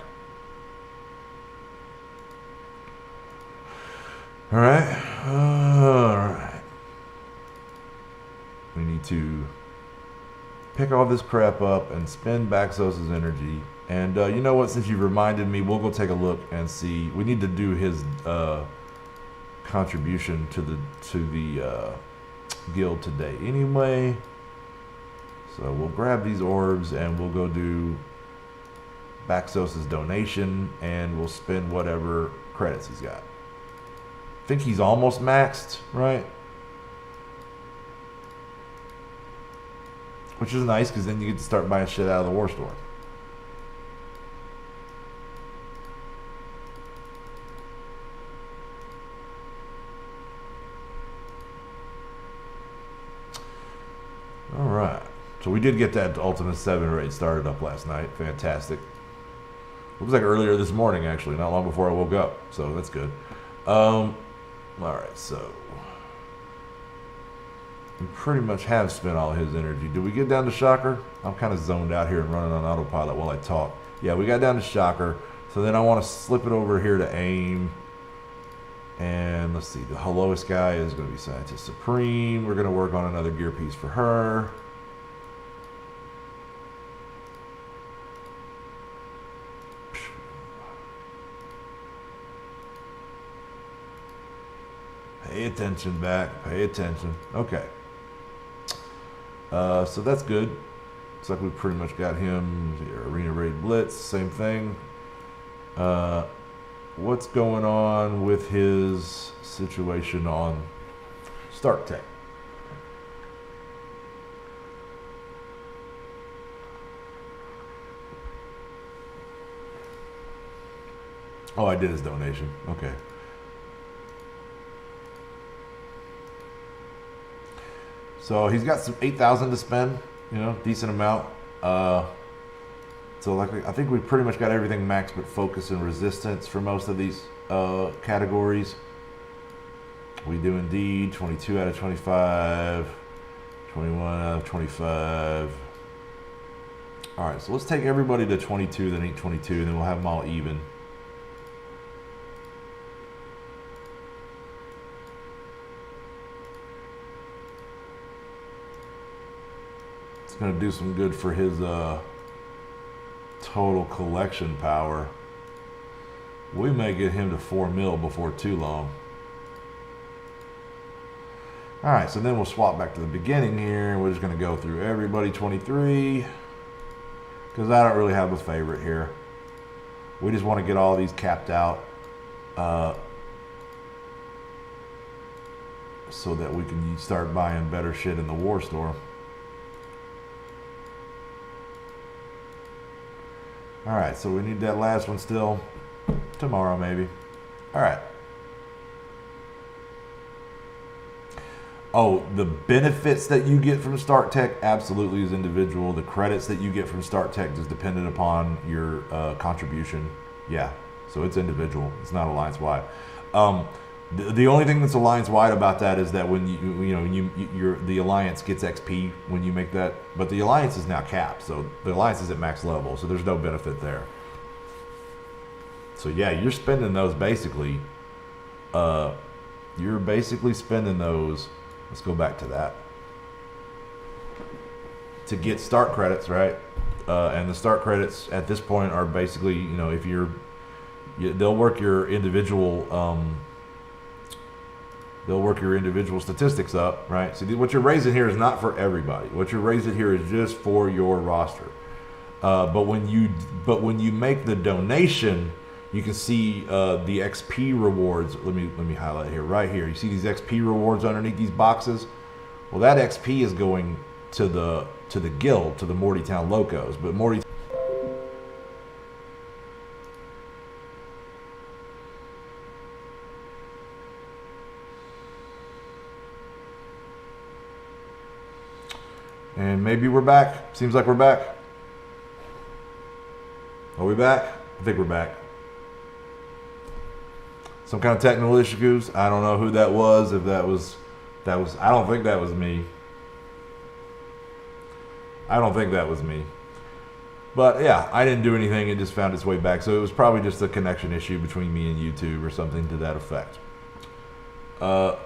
All right. We need to pick all this crap up and spend Baxos' energy. And you know what? Since you reminded me, we'll go take a look and see. We need to do his contribution to the guild today anyway. So we'll grab these orbs and we'll go do Baxos' donation, and we'll spend whatever credits he's got. I think he's almost maxed, right? Which is nice, because then you get to start buying shit out of the war store. Alright. So we did get that Ultimate 7 raid started up last night. Fantastic. Looks like earlier this morning, actually. Not long before I woke up. So that's good. Alright, so we pretty much have spent all his energy. Did we get down to Shocker? I'm kind of zoned out here and running on autopilot while I talk. Yeah, we got down to Shocker. So then I want to slip it over here to AIM. And let's see, the lowest guy is going to be Scientist Supreme. We're going to work on another gear piece for her. Pay attention back. Pay attention. Okay. So that's good. Looks like we pretty much got him here. Arena Raid Blitz, same thing. What's going on with his situation on Stark Tech? Oh, I did his donation. Okay. So he's got some 8,000 to spend, you know, decent amount. So like I think we pretty much got everything maxed but focus and resistance for most of these categories. We do indeed 22 out of 25, 21 out of 25. All right, so let's take everybody to 22 that ain't 22, and then we'll have them all even. It's gonna do some good for his total collection power. We may get him to 4 mil before too long. All right, so then we'll swap back to the beginning here. We're just going to go through everybody 23 because I don't really have a favorite here. We just want to get all these capped out so that we can start buying better shit in the war store. All right, so we need that last one still tomorrow maybe. All right. Oh, the benefits that you get from Stark Tech absolutely is individual. The credits that you get from Stark Tech is dependent upon your contribution. Yeah, so it's individual. It's not alliance-wide. The only thing that's alliance-wide about that is that when the alliance gets XP when you make that, but the alliance is now capped, so the alliance is at max level, so there's no benefit there. So yeah, you're spending those basically. You're basically spending those. Let's go back to that. To get start credits, right? And the start credits at this point are basically, you know, if they'll work your individual, statistics up, right? So what you're raising here is not for everybody. What you're raising here is just for your roster. But when you make the donation, you can see the XP rewards. Let me highlight here, right here. You see these XP rewards underneath these boxes? Well, that XP is going to the guild, to the Mortytown Locos. But and maybe we're back. Seems like we're back. Are we back? I think we're back. Some kind of technical issues. I don't know who that was. If that was, I don't think that was me. I don't think that was me. But yeah, I didn't do anything. It just found its way back. So it was probably just a connection issue between me and YouTube or something to that effect. So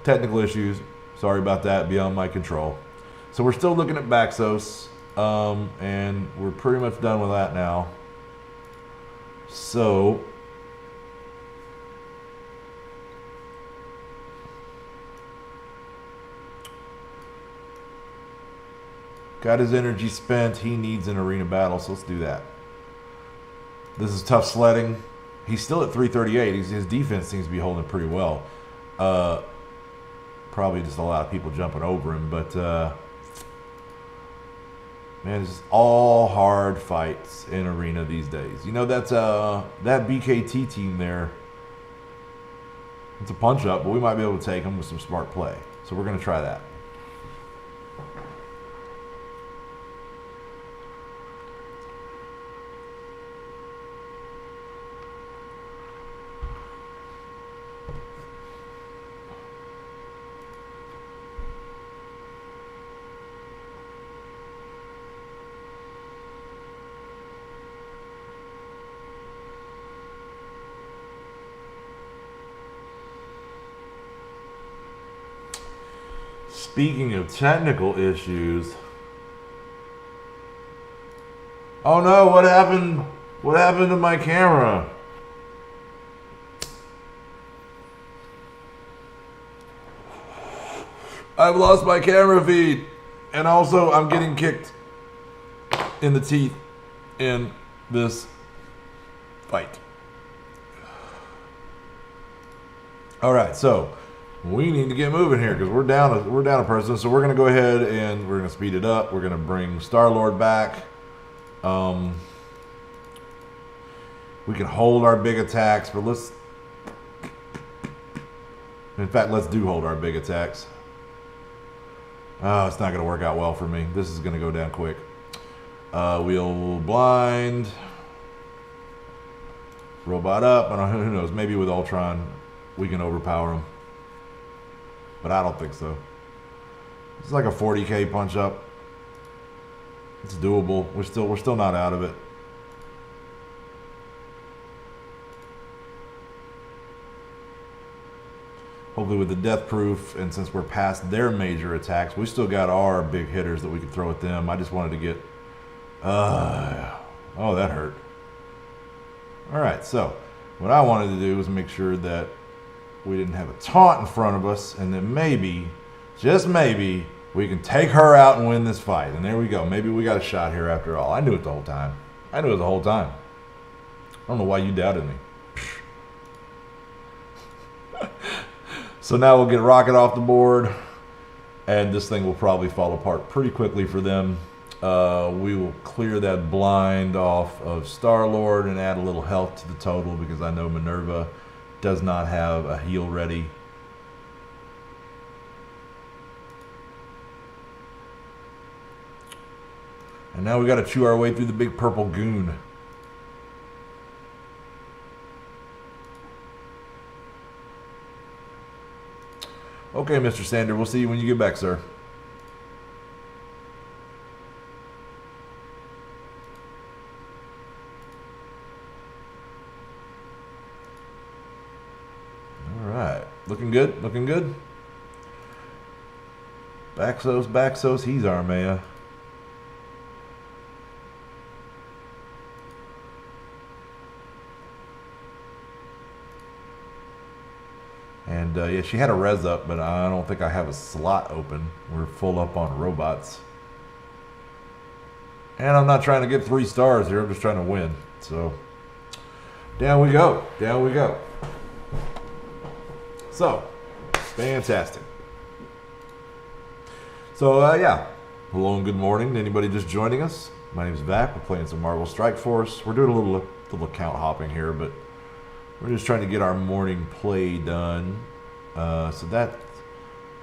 technical issues. Sorry about that. Beyond my control. So we're still looking at Baxos. And we're pretty much done with that now. So got his energy spent. He needs an arena battle, so let's do that. This is tough sledding. He's still at 338. His defense seems to be holding pretty well. Probably just a lot of people jumping over him, but man, it's all hard fights in arena these days. You know, that's that BKT team there. It's a punch up, but we might be able to take them with some smart play. So we're going to try that. Speaking of technical issues, oh no, what happened? What happened to my camera? I've lost my camera feed. And also, I'm getting kicked in the teeth in this fight. All right, so we need to get moving here because we're down a person. So we're gonna go ahead and we're gonna speed it up. We're gonna bring Star-Lord back. We can hold our big attacks, but let's do hold our big attacks. Oh, it's not gonna work out well for me. This is gonna go down quick. We'll blind. Robot up. I don't know, who knows? Maybe with Ultron we can overpower him. But I don't think so. It's like a 40k punch up. It's doable. We're still not out of it. Hopefully with the death proof, and since we're past their major attacks, we still got our big hitters that we can throw at them. I just wanted to get... oh, that hurt. Alright, so what I wanted to do was make sure that we didn't have a taunt in front of us, and then maybe, just maybe, we can take her out and win this fight. And there we go. Maybe we got a shot here after all. I knew it the whole time. I knew it the whole time. I don't know why you doubted me. So now we'll get Rocket off the board, and this thing will probably fall apart pretty quickly for them. We will clear that blind off of Star-Lord and add a little health to the total because I know Minerva does not have a heal ready. And now we got to chew our way through the big purple goon. Okay, Mr. Sander, we'll see you when you get back, sir. All right. Looking good, looking good. Baxos, he's Armea. And yeah, she had a res up, but I don't think I have a slot open. We're full up on robots. And I'm not trying to get 3 stars here. I'm just trying to win. So, down we go. Down we go. So, fantastic. So, yeah. Hello and good morning to anybody just joining us. My name is Vac. We're playing some Marvel Strike Force. We're doing a little account hopping here, but we're just trying to get our morning play done. So that's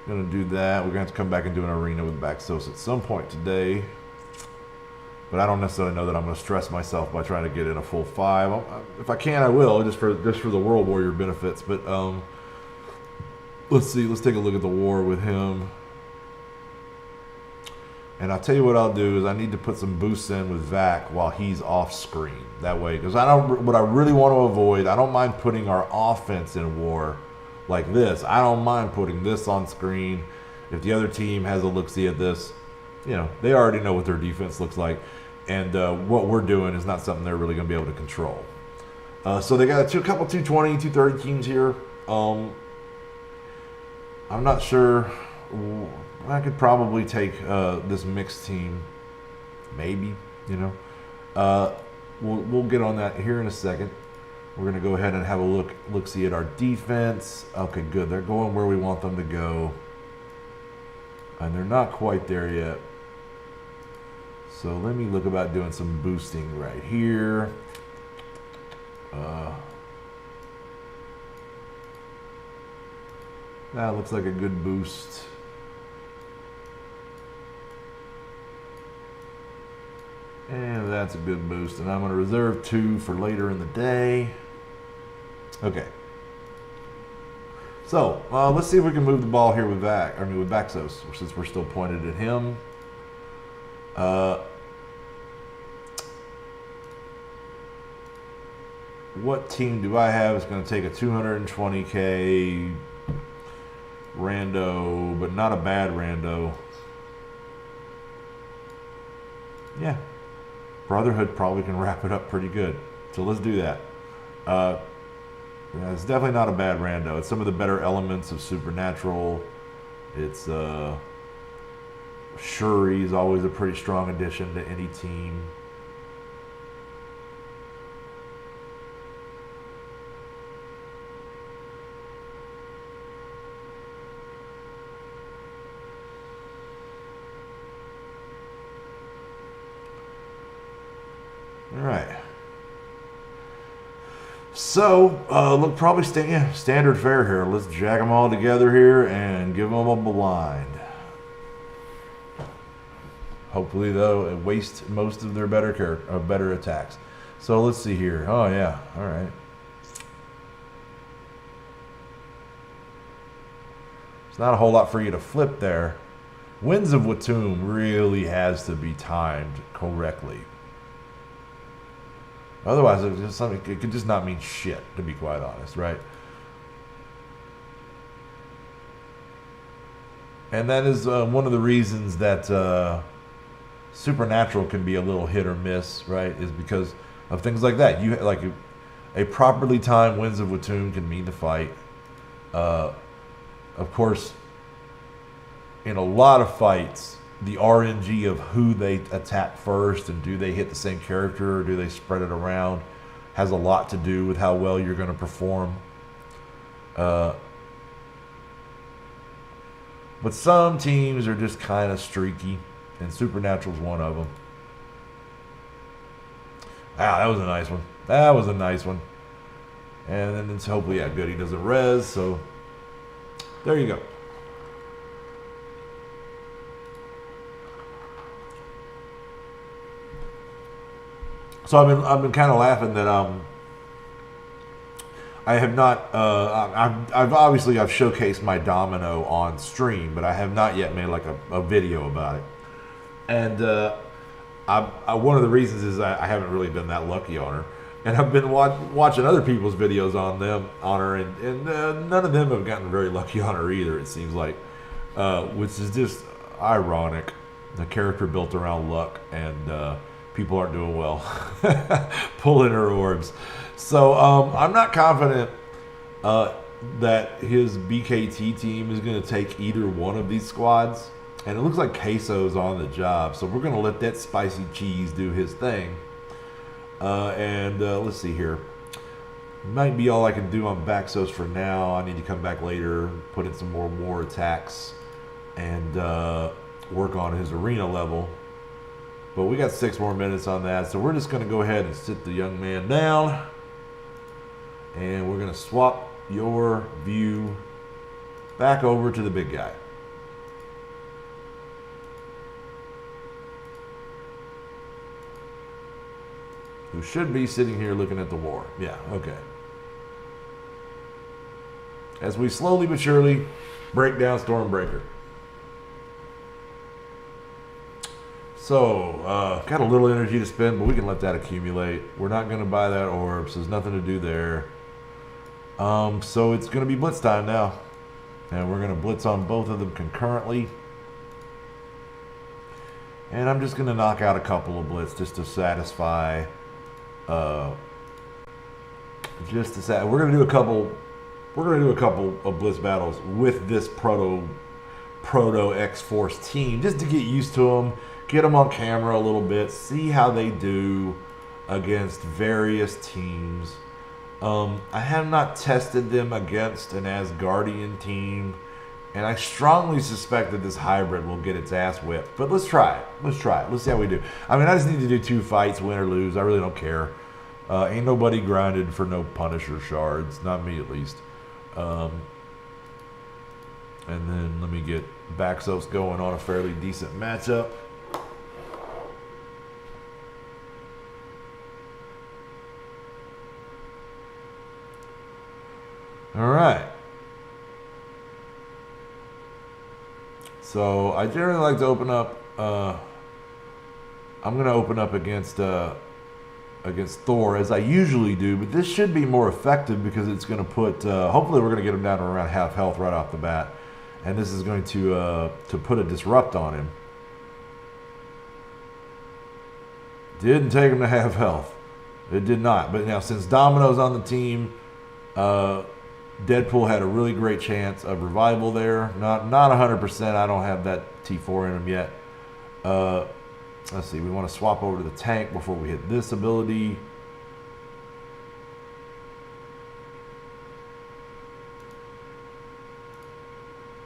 going to do that. We're going to have to come back and do an arena with Baxos at some point today. But I don't necessarily know that I'm going to stress myself by trying to get in a full 5. If I can, I will, just for the World Warrior benefits. But let's see. Let's take a look at the war with him. And I'll tell you what I'll do is I need to put some boosts in with Vac while he's off screen. That way, because what I really want to avoid, I don't mind putting our offense in war like this. I don't mind putting this on screen. If the other team has a look-see at this, you know, they already know what their defense looks like. And what we're doing is not something they're really going to be able to control. So they got a couple 220, 230 teams here. I'm not sure. I could probably take this mixed team, maybe, you know. We'll get on that here in a second. We're going to go ahead and have a look-see at our defense. Okay, good. They're going where we want them to go. And they're not quite there yet. So let me look about doing some boosting right here. That looks like a good boost. And that's a good boost. And I'm going to reserve 2 for later in the day. Okay. So, let's see if we can move the ball here with Baxos, since we're still pointed at him. What team do I have is going to take a 220k rando, but not a bad rando. Yeah. Brotherhood probably can wrap it up pretty good. So let's do that. Yeah, it's definitely not a bad rando. It's some of the better elements of Supernatural. It's Shuri is always a pretty strong addition to any team. All right. So, look, probably standard fare here. Let's jack them all together here and give them a blind. Hopefully, they'll waste most of their better attacks. So let's see here. Oh yeah, all right. It's not a whole lot for you to flip there. Winds of Watum really has to be timed correctly. Otherwise, it could just not mean shit, to be quite honest, right? And that is one of the reasons that Supernatural can be a little hit or miss, right? Is because of things like that. You like a properly timed Winds of Watum can mean the fight. Of course, in a lot of fights, the RNG of who they attack first and do they hit the same character or do they spread it around has a lot to do with how well you're going to perform. But some teams are just kind of streaky, and Supernatural's one of them. Ah, that was a nice one. That was a nice one. And then it's hopefully, yeah, good. He doesn't res, so there you go. So I've been kind of laughing that I have not I've showcased my domino on stream, but I have not yet made like a video about it. And one of the reasons is I haven't really been that lucky on her, and I've been watching other people's videos on her, and none of them have gotten very lucky on her either. It seems like, which is just ironic. The character built around luck, and people aren't doing well pulling her orbs. So I'm not confident that his BKT team is going to take either one of these squads. And it looks like Queso's on the job. So we're going to let that spicy cheese do his thing. And let's see here. Might be all I can do on Baxos for now. I need to come back later, put in some more attacks, and work on his arena level. But we got 6 more minutes on that, so we're just going to go ahead and sit the young man down. And we're going to swap your view back over to the big guy. Who should be sitting here looking at the war. Yeah, okay. As we slowly but surely break down Stormbreaker. So, got a little energy to spend, but we can let that accumulate. We're not going to buy that orb, so there's nothing to do there. So it's going to be blitz time now. And we're going to blitz on both of them concurrently. And I'm just going to knock out a couple of blitz just to satisfy... we're going to do a couple of blitz battles with this Proto X-Force team just to get used to them. Get them on camera a little bit, see how they do against various teams. I have not tested them against an Asgardian team, and I strongly suspect that this hybrid will get its ass whipped. But let's try it. Let's see how we do. I mean, I just need to do 2 fights, win or lose. I really don't care. Ain't nobody grinded for no Punisher shards, not me at least. And then let me get Baxos going on a fairly decent matchup. All right. So I generally like to open up. I'm going to open up against Thor as I usually do, but this should be more effective because it's going to put. Hopefully, we're going to get him down to around half health right off the bat, and this is going to put a disrupt on him. Didn't take him to half health. It did not. But now since Domino's on the team. Deadpool had a really great chance of revival there. Not 100%. I don't have that T4 in him yet. Let's see. We want to swap over to the tank before we hit this ability.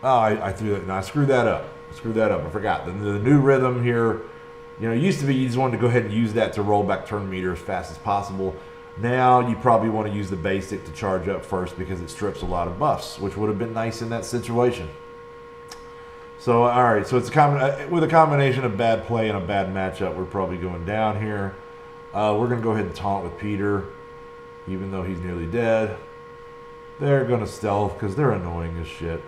Oh, I threw that. No, I screwed that up. I forgot. The new rhythm here, you know, it used to be you just wanted to go ahead and use that to roll back turn meter as fast as possible. Now you probably want to use the basic to charge up first because it strips a lot of buffs, which would have been nice in that situation. So, all right. So it's with a combination of bad play and a bad matchup, we're probably going down here. We're going to go ahead and taunt with Peter, even though he's nearly dead. They're going to stealth because they're annoying as shit.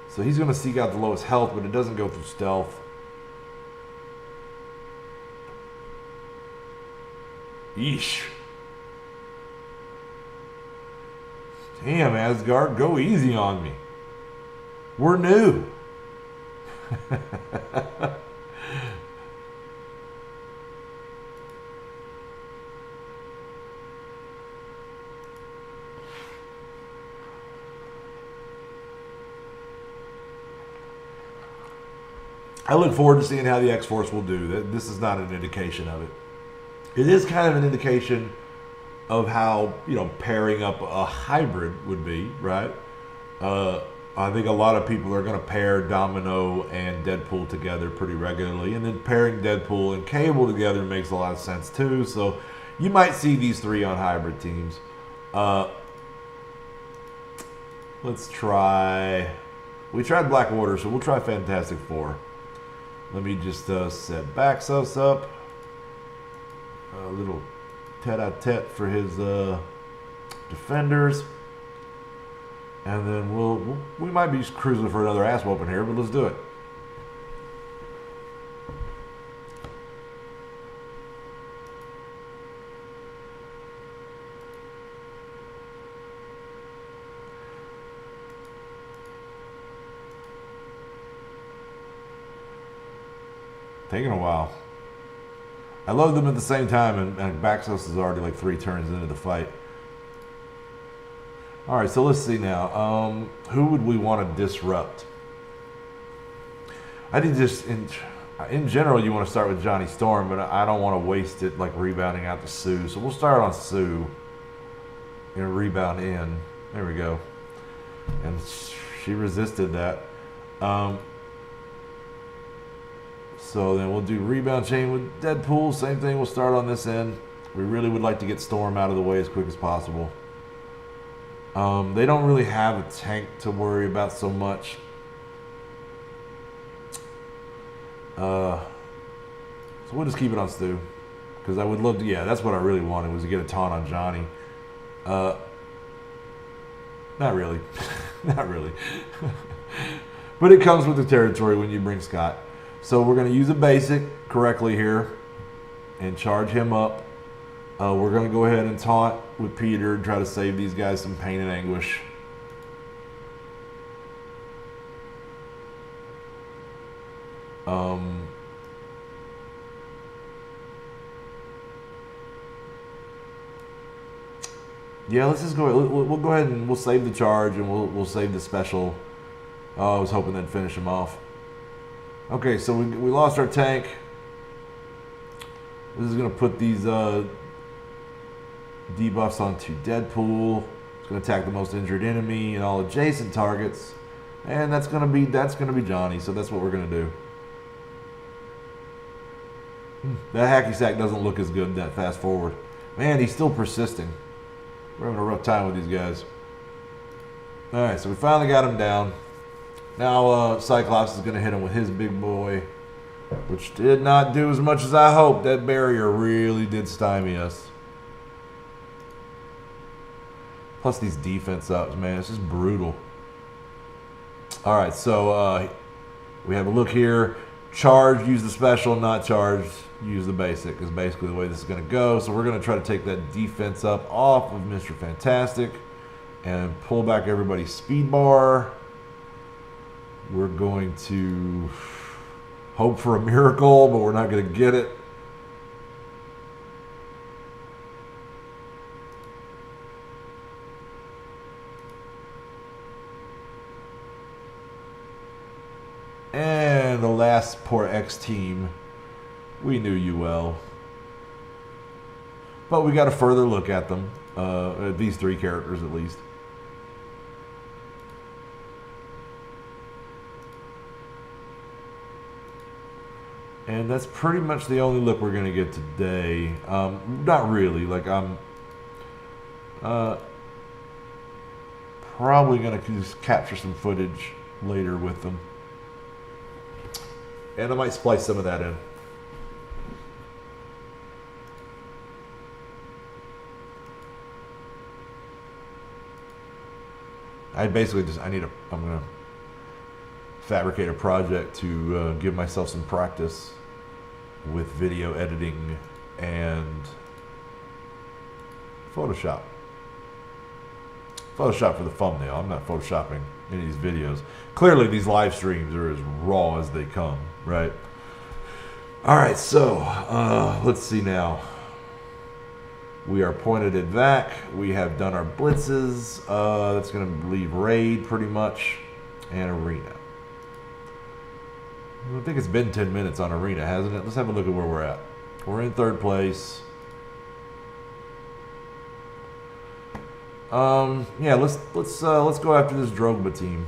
So he's going to seek out the lowest health, but it doesn't go through stealth. Yeesh. Damn, Asgard, go easy on me. We're new. I look forward to seeing how the X-Force will do. This is not an indication of it. It is kind of an indication of how, you know, pairing up a hybrid would be, right? I think a lot of people are going to pair Domino and Deadpool together pretty regularly. And then pairing Deadpool and Cable together makes a lot of sense too. So you might see these three on hybrid teams. Let's try... We tried Black Order, so we'll try Fantastic Four. Let me just set Baxos up. A little tete-a-tete for his defenders. And then we might be cruising for another ass whooping here, but let's do it. Taking a while. I love them at the same time, and Baxos is already like 3 turns into the fight. All right, so let's see now. Who would we want to disrupt? I think just in general, you want to start with Johnny Storm, but I don't want to waste it like rebounding out to Sue. So we'll start on Sue and rebound in. There we go. And she resisted that. So then we'll do rebound chain with Deadpool. Same thing, we'll start on this end. We really would like to get Storm out of the way as quick as possible. They don't really have a tank to worry about so much. So we'll just keep it on Stu. Because I would love to, yeah, that's what I really wanted, was to get a taunt on Johnny. Not really. Not really. But it comes with the territory when you bring Scott. So we're going to use a basic correctly here and charge him up. We're going to go ahead and taunt with Peter and try to save these guys some pain and anguish. Yeah, let's just go. We'll go ahead and we'll save the charge and we'll save the special. Oh, I was hoping they'd finish him off. Okay, so we lost our tank. This is going to put these debuffs onto Deadpool. It's going to attack the most injured enemy and all adjacent targets. And that's going to be Johnny, so that's what we're going to do. That hacky sack doesn't look as good that fast forward. Man, he's still persisting. We're having a rough time with these guys. Alright, so we finally got him down. Now Cyclops is going to hit him with his big boy, which did not do as much as I hoped. That barrier really did stymie us. Plus these defense ups, man, it's just brutal. Alright, so we have a look here. Charge, use the special, not charge, use the basic is basically the way this is going to go. So we're going to try to take that defense up off of Mr. Fantastic and pull back everybody's speed bar. We're going to hope for a miracle, but we're not going to get it. And the last poor X team, we knew you well. But we got a further look at them, at these three characters at least. And that's pretty much the only look we're going to get today. Not really. Like, I'm probably going to just capture some footage later with them. And I might splice some of that in. I'm going to fabricate a project to give myself some practice with video editing and Photoshop. Photoshop for the thumbnail. I'm not photoshopping any of these videos. Clearly these live streams are as raw as they come, right? Alright, so let's see now. We are pointed at VAC. We have done our blitzes. That's going to leave raid pretty much and arena. I think it's been 10 minutes on arena, hasn't it? Let's have a look at where we're at. We're in third place. Yeah, let's go after this Drogba team.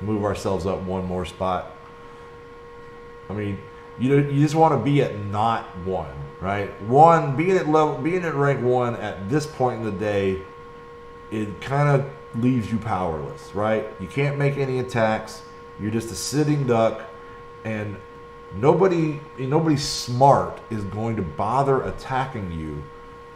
Move ourselves up one more spot. I mean, you just want to be at not 1, right? Being at rank 1 at this point in the day, it kind of leaves you powerless, right? You can't make any attacks. You're just a sitting duck, and nobody smart is going to bother attacking you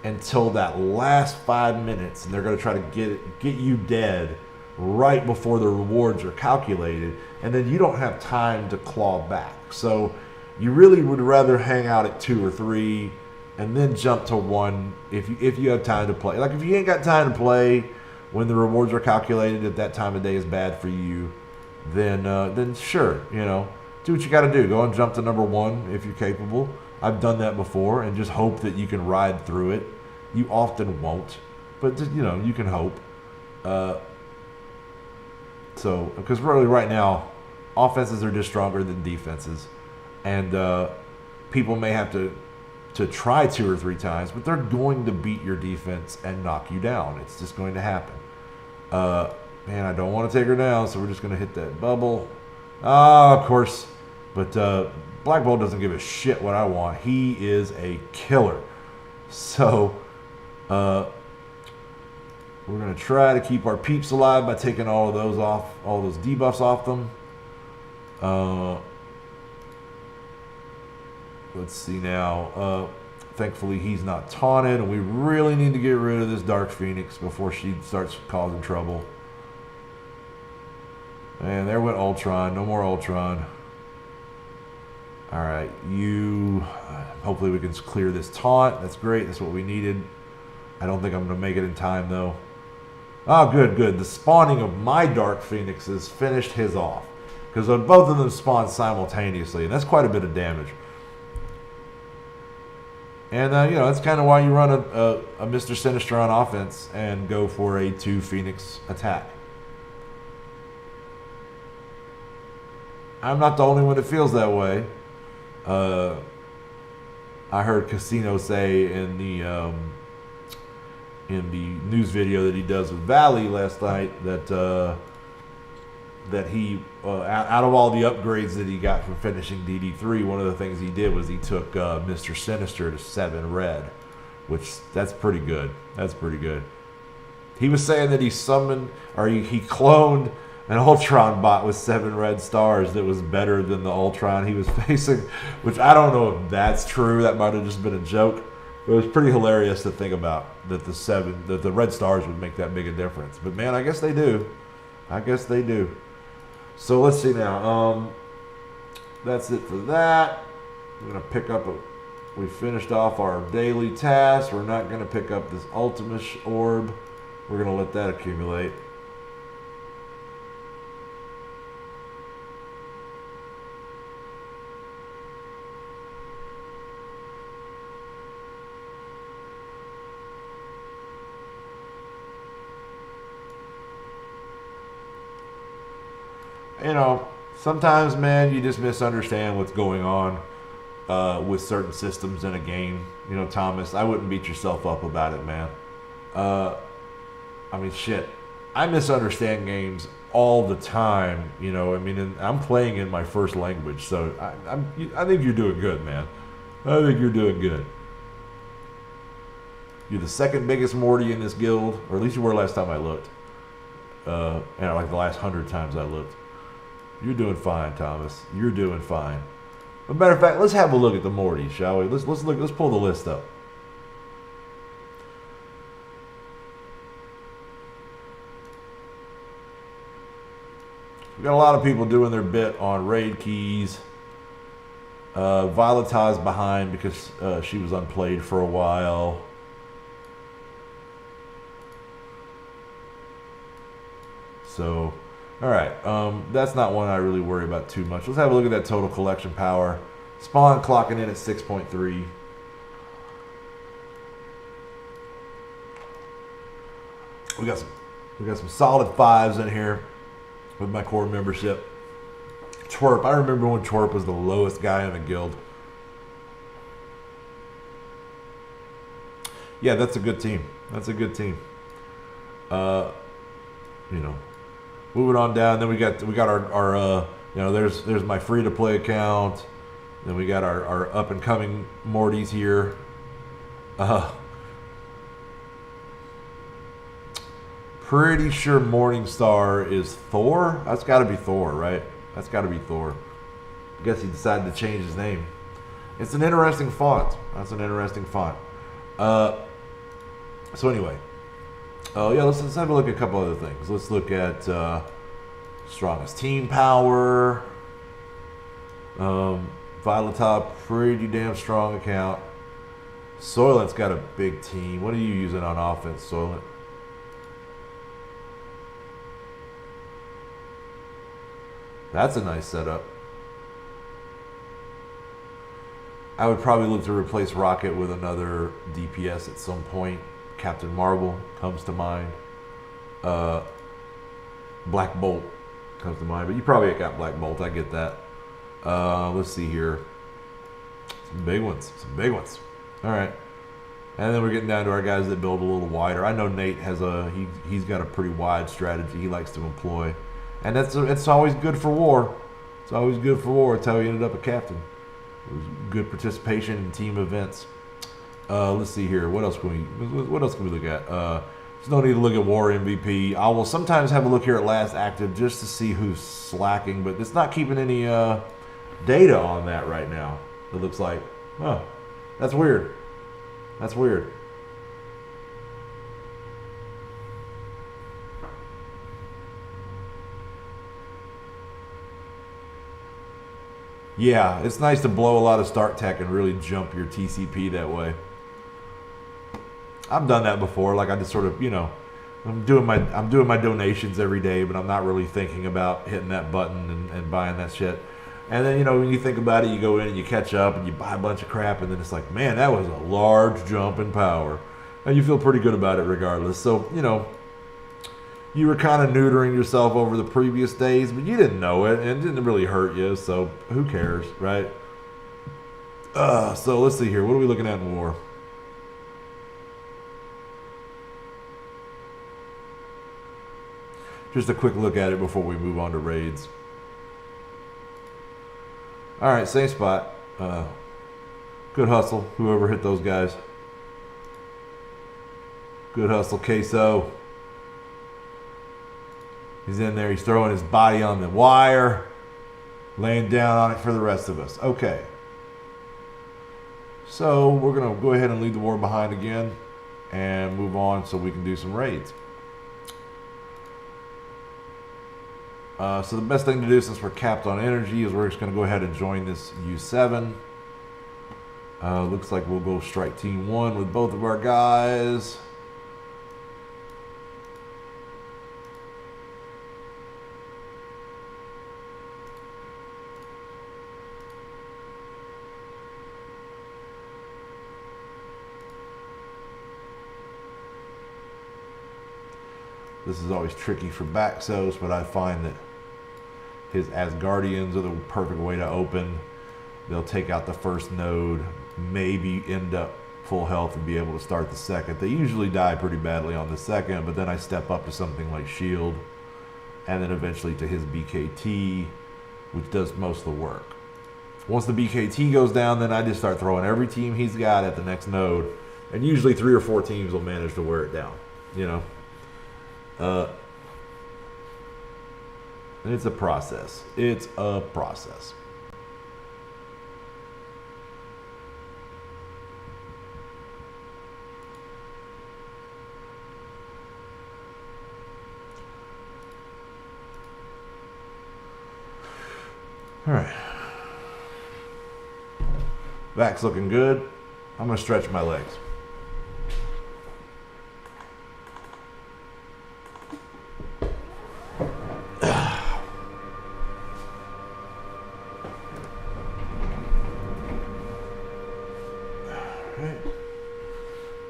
until that last 5 minutes, and they're going to try to get you dead right before the rewards are calculated, and then you don't have time to claw back. So you really would rather hang out at 2 or 3 and then jump to 1 if you have time to play. Like, if you ain't got time to play when the rewards are calculated, if that time of day is bad for you, then sure, do what you got to do. Go and jump to number 1 if you're capable. I've done that before, and just hope that you can ride through it. You often won't, but you can hope. So, because really right now, offenses are just stronger than defenses, and people may have to try 2 or 3 times, but they're going to beat your defense and knock you down. It's just going to happen. Man, I don't want to take her down, so we're just going to hit that bubble. Of course, but Black Bolt doesn't give a shit what I want. He is a killer. So, we're going to try to keep our peeps alive by taking all of those off, all those debuffs off them. Let's see now. Thankfully, he's not taunted, and we really need to get rid of this Dark Phoenix before she starts causing trouble. And there went Ultron. No more Ultron. All right, hopefully we can clear this taunt. That's great. That's what we needed. I don't think I'm going to make it in time, though. Oh, good. The spawning of my Dark Phoenixes finished his off, because both of them spawned simultaneously, and that's quite a bit of damage. And, that's kind of why you run a Mr. Sinister on offense and go for a 2 Phoenix attack. I'm not the only one that feels that way. I heard Casino say in the news video that he does with Valley last night that he, out of all the upgrades that he got from finishing DD3, one of the things he did was he took Mr. Sinister to 7 red, which that's pretty good. That's pretty good. He was saying that he summoned, or he cloned an Ultron bot with 7 red stars that was better than the Ultron he was facing, which I don't know if that's true. That might have just been a joke. It was pretty hilarious to think about that the red stars would make that big a difference. But man, I guess they do. So let's see now. That's it for that. I'm gonna pick up we finished off our daily task. We're not gonna pick up this Ultimate orb. We're gonna let that accumulate. you know, sometimes, man, you just misunderstand what's going on with certain systems in a game. You know, Thomas, I wouldn't beat yourself up about it, man. I mean, shit. I misunderstand games all the time. You know, I mean, and I'm playing in my first language, so I think you're doing good, man. I think you're doing good. You're the second biggest Morty in this guild, or at least you were last time I looked. Like the last 100 times I looked. You're doing fine, Thomas. You're doing fine. As a matter of fact, let's have a look at the Morty, shall we? Let's look. Let's pull the list up. We got a lot of people doing their bit on raid keys. Violeta's behind because she was unplayed for a while. So, all right, that's not one I really worry about too much. Let's have a look at that total collection power. Spawn clocking in at 6.3. We got some solid 5s in here with my core membership. Twerp, I remember when Twerp was the lowest guy in the guild. Yeah, that's a good team. That's a good team. You know, moving on down. Then we got our there's my free to play account. Then we got our up and coming Mortys here. Pretty sure Morningstar is Thor. That's got to be Thor, right? That's got to be Thor. I guess he decided to change his name. It's an interesting font. That's an interesting font. So anyway, let's have a look at a couple other things. Let's look at strongest team power. Violeta, pretty damn strong account. Soylent's got a big team. What are you using on offense, Soylent? That's a nice setup. I would probably look to replace Rocket with another DPS at some point. Captain Marvel comes to mind. Black Bolt comes to mind, but you probably got Black Bolt. I get that. Let's see here. Some big ones. Some big ones. All right. And then we're getting down to our guys that build a little wider. I know Nate has he's got a pretty wide strategy he likes to employ. And it's always good for war. It's always good for war. It's how he ended up a captain. It was good participation in team events. Let's see here. What else can we look at? There's no need to look at war MVP. I will sometimes have a look here at last active just to see who's slacking, but it's not keeping any data on that right now. It looks like. Oh, that's weird. That's weird. Yeah, it's nice to blow a lot of start tech and really jump your TCP that way. I've done that before. Like I just sort of, I'm doing my donations every day, but I'm not really thinking about hitting that button and buying that shit. And then, when you think about it, you go in and you catch up and you buy a bunch of crap, and then it's like, man, that was a large jump in power. And you feel pretty good about it regardless. So, you were kind of neutering yourself over the previous days, but you didn't know it, and it didn't really hurt you, so who cares, right? So let's see here. What are we looking at in war? Just a quick look at it before we move on to raids. All right, same spot. Good hustle, whoever hit those guys. Good hustle, Queso. He's in there. He's throwing his body on the wire, laying down on it for the rest of us. Okay. So we're going to go ahead and leave the war behind again and move on so we can do some raids. So the best thing to do since we're capped on energy is we're just going to go ahead and join this U7. Looks like we'll go strike team 1 with both of our guys. This is always tricky for Baxos, but I find that His Asgardians are the perfect way to open. They'll take out the first node, maybe end up full health and be able to start the second. They usually die pretty badly on the second, but then I step up to something like shield, and then eventually to his BKT, which does most of the work. Once the BKT goes down, then I just start throwing every team he's got at the next node, and usually 3 or 4 teams will manage to wear it down, you know. And it's a process. It's a process. All right. Back's looking good. I'm going to stretch my legs.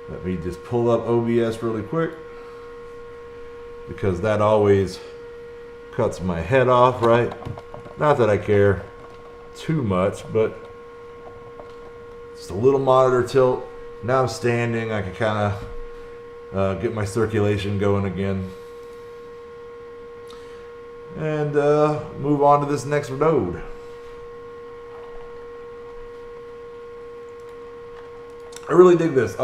Let me just pull up OBS really quick, because that always cuts my head off, right? Not that I care too much, but just a little monitor tilt. Now I'm standing. I can kind of get my circulation going again. And move on to this next node. I really dig this.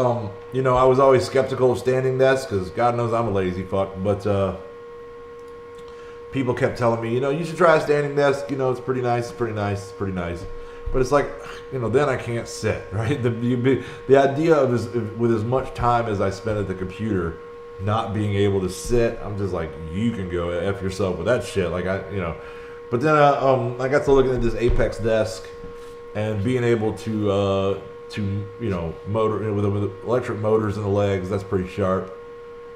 You know, I was always skeptical of standing desks because God knows I'm a lazy fuck. But people kept telling me, you know, you should try a standing desk. You know, it's pretty nice. It's pretty nice. It's pretty nice. But it's like, you know, then I can't sit, right? The idea of with as much time as I spend at the computer, not being able to sit, I'm just like, you can go F yourself with that shit. Like, you know. But then I got to looking at this Apex desk and being able to you know, motor with electric motors in the legs, that's pretty sharp.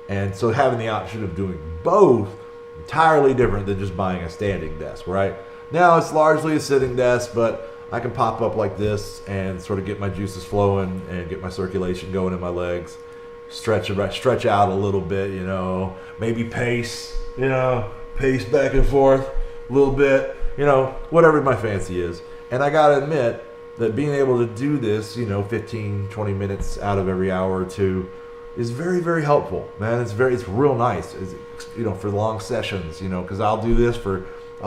And so having the option of doing both, entirely different than just buying a standing desk, right? Now it's largely a sitting desk, but I can pop up like this and sort of get my juices flowing and get my circulation going in my legs, stretch out a little bit, you know, maybe pace back and forth a little bit, you know, whatever my fancy is. And I gotta admit that being able to do this, you know, 15, 20 minutes out of every hour or two is very, very helpful, man. It's real nice, you know, for long sessions, you know, because I'll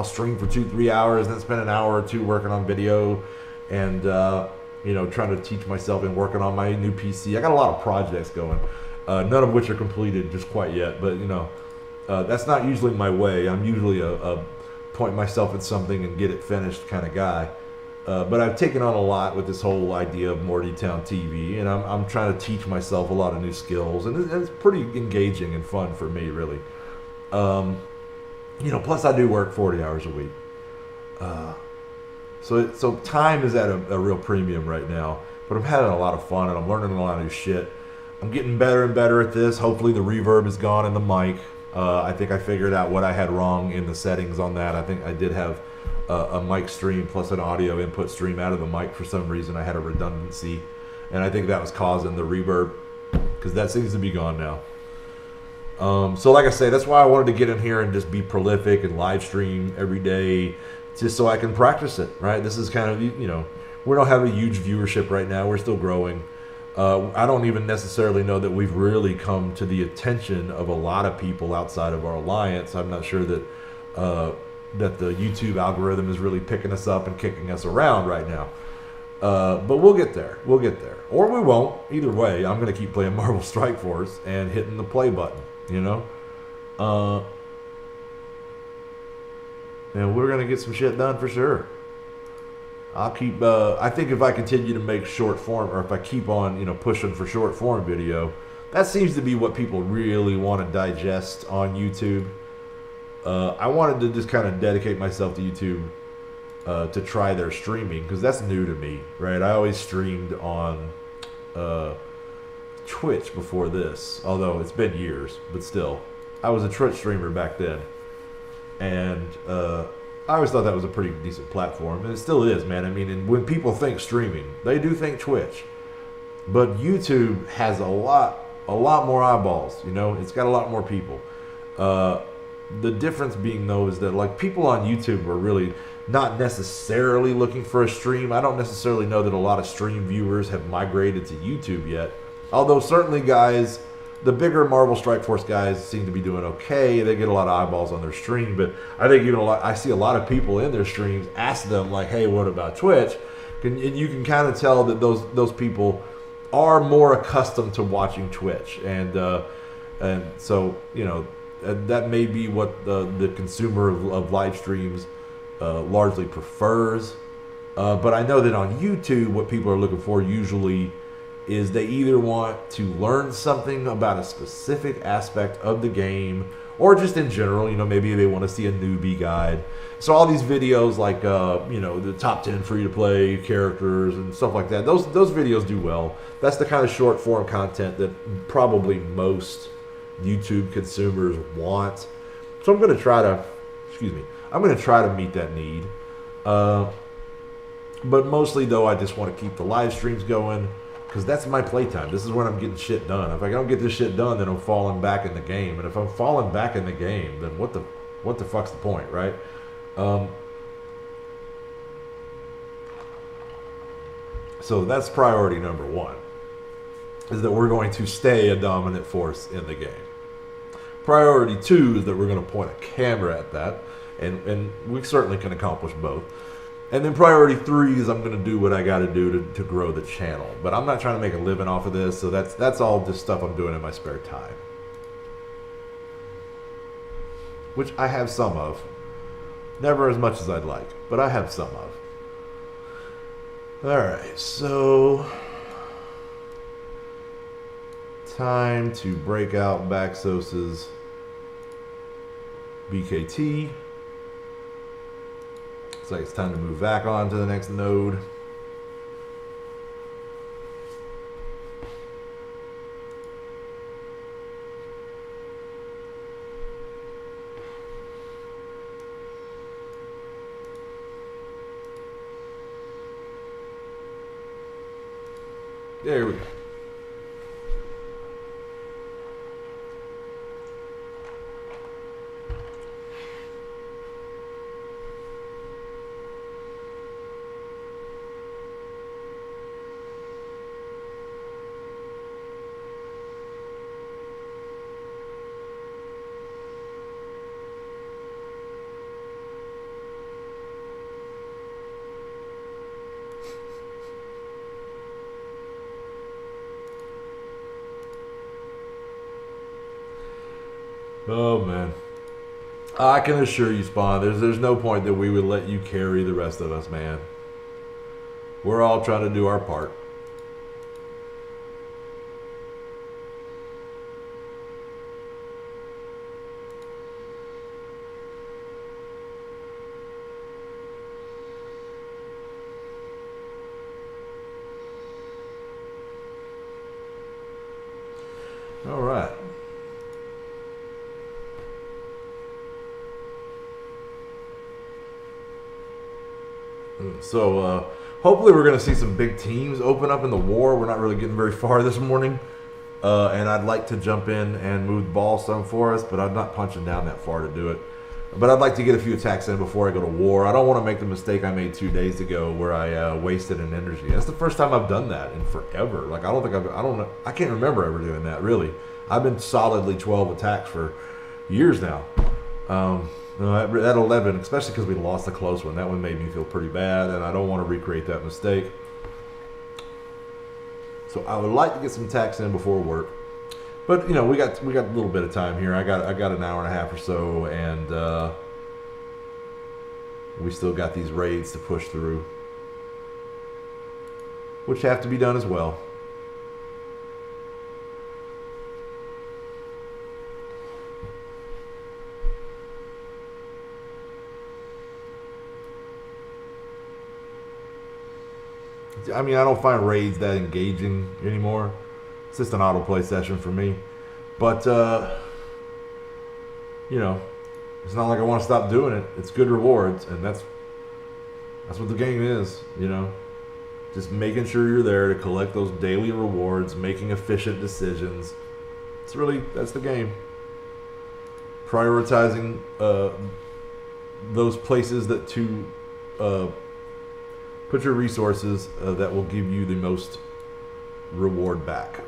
stream for 2-3 hours, then spend an hour or two working on video and, you know, trying to teach myself and working on my new PC. I got a lot of projects going, none of which are completed just quite yet, but, you know, that's not usually my way. I'm usually a point myself at something and get it finished kind of guy. But I've taken on a lot with this whole idea of Mortytown TV, and I'm trying to teach myself a lot of new skills, and it's pretty engaging and fun for me, really. You know, plus I do work 40 hours a week. So time is at a real premium right now, but I'm having a lot of fun, and I'm learning a lot of new shit. I'm getting better and better at this. Hopefully the reverb is gone in the mic. I think I figured out what I had wrong in the settings on that. I think I did have a mic stream plus an audio input stream out of the mic for some reason. I had a redundancy, and I think that was causing the reverb, because that seems to be gone now. So like I say, that's why I wanted to get in here and just be prolific and live stream every day, just so I can practice it, right? This is kind of, you know, we don't have a huge viewership right now. We're still growing. I don't even necessarily know that we've really come to the attention of a lot of people outside of our alliance. I'm not sure that that the YouTube algorithm is really picking us up and kicking us around right now. But we'll get there. We'll get there. Or we won't. Either way, I'm going to keep playing Marvel Strike Force and hitting the play button, you know? And we're going to get some shit done for sure. I'll keep, I think if I continue to make short form, or if I keep on, you know, pushing for short form video, that seems to be what people really want to digest on YouTube. I wanted to just kind of dedicate myself to YouTube to try their streaming, because that's new to me, right? I always streamed on Twitch before this, although it's been years, but still. I was a Twitch streamer back then, and I always thought that was a pretty decent platform, and it still is, man. I mean, and when people think streaming, they do think Twitch, but YouTube has a lot more eyeballs, you know? It's got a lot more people. The difference being, though, is that like people on YouTube are really not necessarily looking for a stream. I don't necessarily know that a lot of stream viewers have migrated to YouTube yet. Although certainly guys, the bigger Marvel Strike Force guys seem to be doing okay. They get a lot of eyeballs on their stream, but I think even I see a lot of people in their streams ask them like, "Hey, what about Twitch?" And you can kind of tell that those people are more accustomed to watching Twitch, and so that may be what the consumer of live streams largely prefers. But I know that on YouTube, what people are looking for usually is they either want to learn something about a specific aspect of the game, or just in general, maybe they want to see a newbie guide. So all these videos like, the top 10 free-to-play characters and stuff like that, those videos do well. That's the kind of short-form content that probably most YouTube consumers want. So I'm going to try to meet that need. But mostly, though, I just want to keep the live streams going, because that's my playtime. This is when I'm getting shit done. If I don't get this shit done, then I'm falling back in the game. And if I'm falling back in the game, then what the fuck's the point, right? So that's priority number one, is that we're going to stay a dominant force in the game. Priority two is that we're going to point a camera at that, and we certainly can accomplish both. And then priority three is I'm going to do what I got to do to grow the channel. But I'm not trying to make a living off of this, so that's all just stuff I'm doing in my spare time. Which I have some of. Never as much as I'd like, but I have some of. Alright, so time to break out Baxos's BKT. Looks like it's time to move back on to the next node. There we go. Oh man, I can assure you, Spawn, there's no point that we would let you carry the rest of us, man. We're all trying to do our part. All right. So hopefully we're going to see some big teams open up in the war. We're not really getting very far this morning. And I'd like to jump in and move the ball some for us, but I'm not punching down that far to do it. But I'd like to get a few attacks in before I go to war. I don't want to make the mistake I made 2 days ago where I wasted an energy. That's the first time I've done that in forever. Like I can't remember ever doing that, really. I've been solidly 12 attacks for years now. That 11, especially because we lost a close one, that one made me feel pretty bad, and I don't want to recreate that mistake. So I would like to get some attacks in before work, but we got a little bit of time here. I got an hour and a half or so, and we still got these raids to push through, which have to be done as well. I mean, I don't find raids that engaging anymore. It's just an autoplay session for me. But, it's not like I want to stop doing it. It's good rewards, and that's what the game is, Just making sure you're there to collect those daily rewards, making efficient decisions. That's the game. prioritizing those places that to put your resources that will give you the most reward back.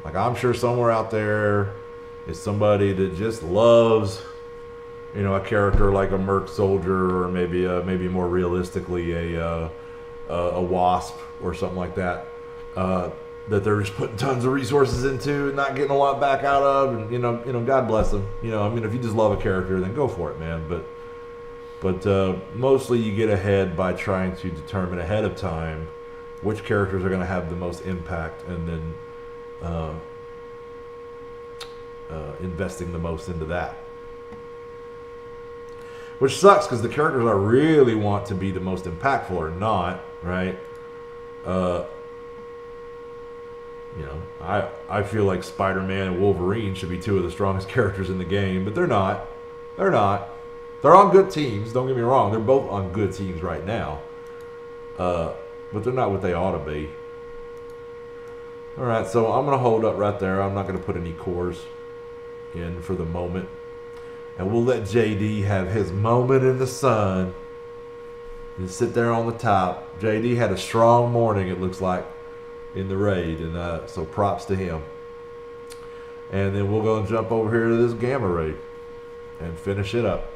Like, I'm sure somewhere out there is somebody that just loves, you know, a character like a Merc Soldier, or maybe more realistically a Wasp or something like that, that they're just putting tons of resources into and not getting a lot back out of, and you know, God bless them. You know, I mean, if you just love a character, then go for it, man. But mostly you get ahead by trying to determine ahead of time which characters are going to have the most impact, and then investing the most into that. Which sucks, because the characters I really want to be the most impactful are not, right? You know, I feel like Spider-Man and Wolverine should be two of the strongest characters in the game, but they're not. They're not. They're on good teams, don't get me wrong. They're both on good teams right now. But they're not what they ought to be. Alright, so I'm going to hold up right there. I'm not going to put any cores in for the moment. And we'll let JD have his moment in the sun. And sit there on the top. JD had a strong morning, it looks like, in the raid. And so props to him. And then we'll go and jump over here to this Gamma raid. And finish it up.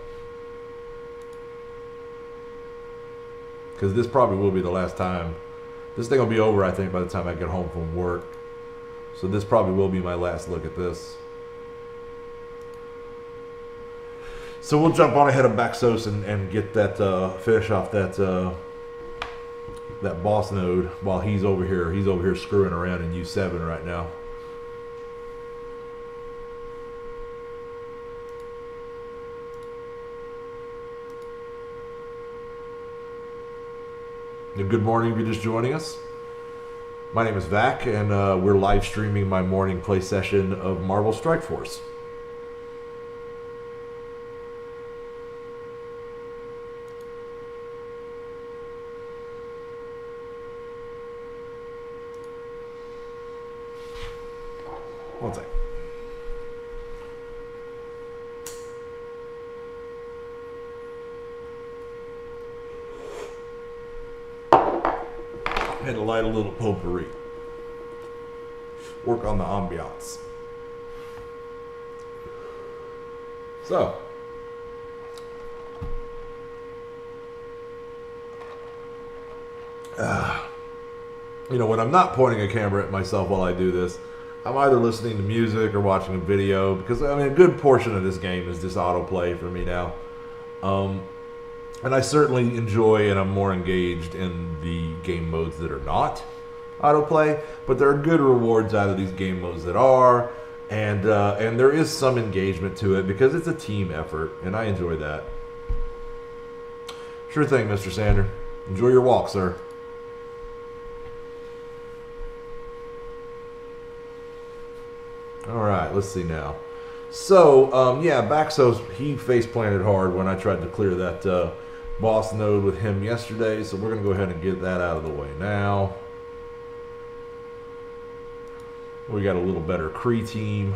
Because this probably will be the last time. This thing will be over, I think, by the time I get home from work. So this probably will be my last look at this. So we'll jump on ahead of Baxos and get that, finish off that that boss node while he's over here. He's over here screwing around in U7 right now. And good morning if you're just joining us. My name is Vac, and we're live streaming my morning play session of Marvel Strike Force. One second. Had to light a little potpourri. Work on the ambiance. So, you know, when I'm not pointing a camera at myself while I do this, I'm either listening to music or watching a video, because I mean, a good portion of this game is just autoplay for me now. And I certainly enjoy, and I'm more engaged in the game modes that are not autoplay, but there are good rewards out of these game modes that are, and there is some engagement to it because it's a team effort, and I enjoy that. Sure thing, Mr. Sander. Enjoy your walk, sir. All right, let's see now. So, yeah, Baxos, he face planted hard when I tried to clear that boss node with him yesterday, so we're going to go ahead and get that out of the way now. We got a little better Kree team.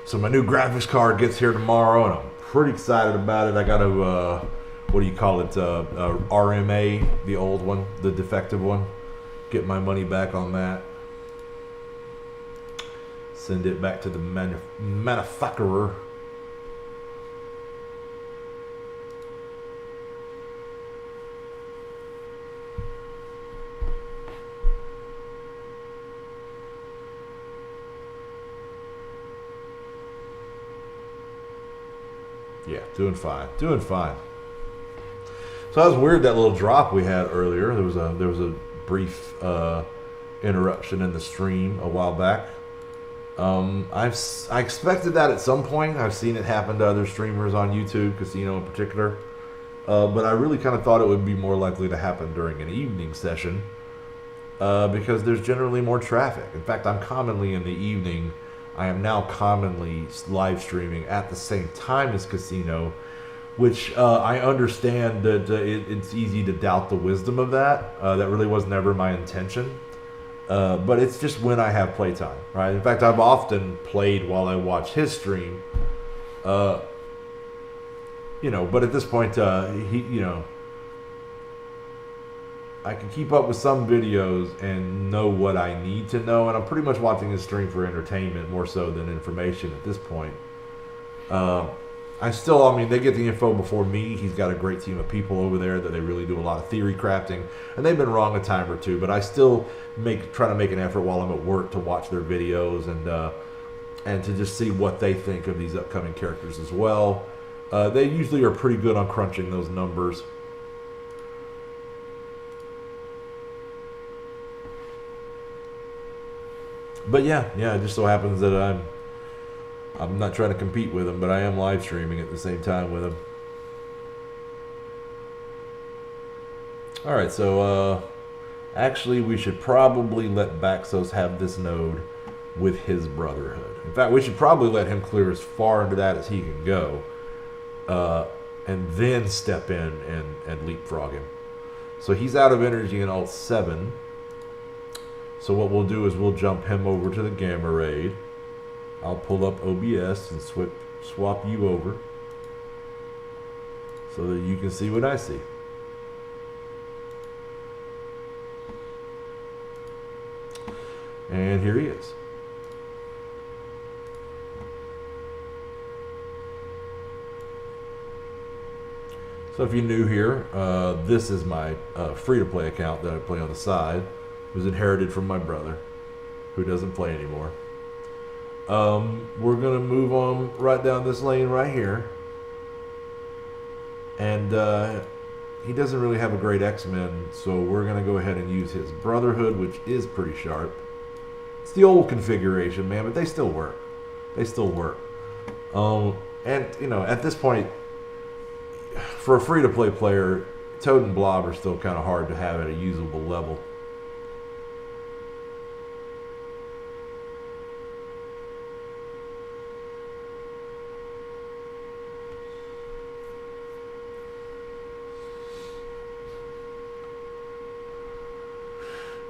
So my new graphics card gets here tomorrow, and I'm pretty excited about it. I got to, what do you call it, RMA, the old one, the defective one. Get my money back on that. Send it back to the manufacturer. Yeah, doing fine. Doing fine. So that was weird, that little drop we had earlier. There was a brief interruption in the stream a while back. I expected that at some point. I've seen it happen to other streamers on YouTube, Casino in particular. But I really kind of thought it would be more likely to happen during an evening session. because there's generally more traffic. In fact, I'm commonly in the evening. I am now commonly live streaming at the same time as Casino, which I understand that it's easy to doubt the wisdom of that. That really was never my intention. But it's just when I have playtime, right? In fact, I've often played while I watch his stream. But at this point, I can keep up with some videos and know what I need to know, and I'm pretty much watching his stream for entertainment more so than information at this point. They get the info before me. He's got a great team of people over there that they really do a lot of theory crafting, and they've been wrong a time or two, but I still try to make an effort while I'm at work to watch their videos and to just see what they think of these upcoming characters as well. They usually are pretty good on crunching those numbers. But yeah, it just so happens that I'm not trying to compete with him, but I am live streaming at the same time with him. Alright, so actually we should probably let Baxos have this node with his Brotherhood. In fact, we should probably let him clear as far into that as he can go, and then step in and leapfrog him. So he's out of energy in Alt 7. So what we'll do is we'll jump him over to the Gamma Raid. I'll pull up OBS and swap you over so that you can see what I see. And here he is. So if you're new here, this is my free-to-play account that I play on the side. It was inherited from my brother, who doesn't play anymore. We're going to move on right down this lane right here. And he doesn't really have a great X-Men, so we're going to go ahead and use his Brotherhood, which is pretty sharp. It's the old configuration, man, but they still work. They still work. And, at this point, for a free-to-play player, Toad and Blob are still kind of hard to have at a usable level.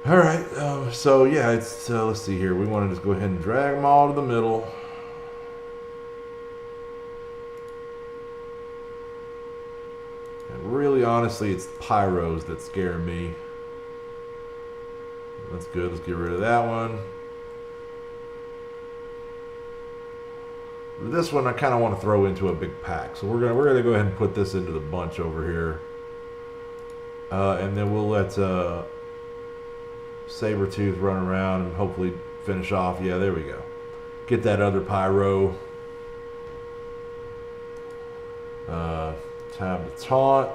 All right, so yeah, it's let's see here. We want to just go ahead and drag them all to the middle. And really, honestly, it's pyros that scare me. That's good. Let's get rid of that one. This one I kind of want to throw into a big pack, so we're gonna go ahead and put this into the bunch over here, and then we'll let Sabretooth run around and hopefully finish off. Yeah, there we go. Get that other pyro. Time to taunt.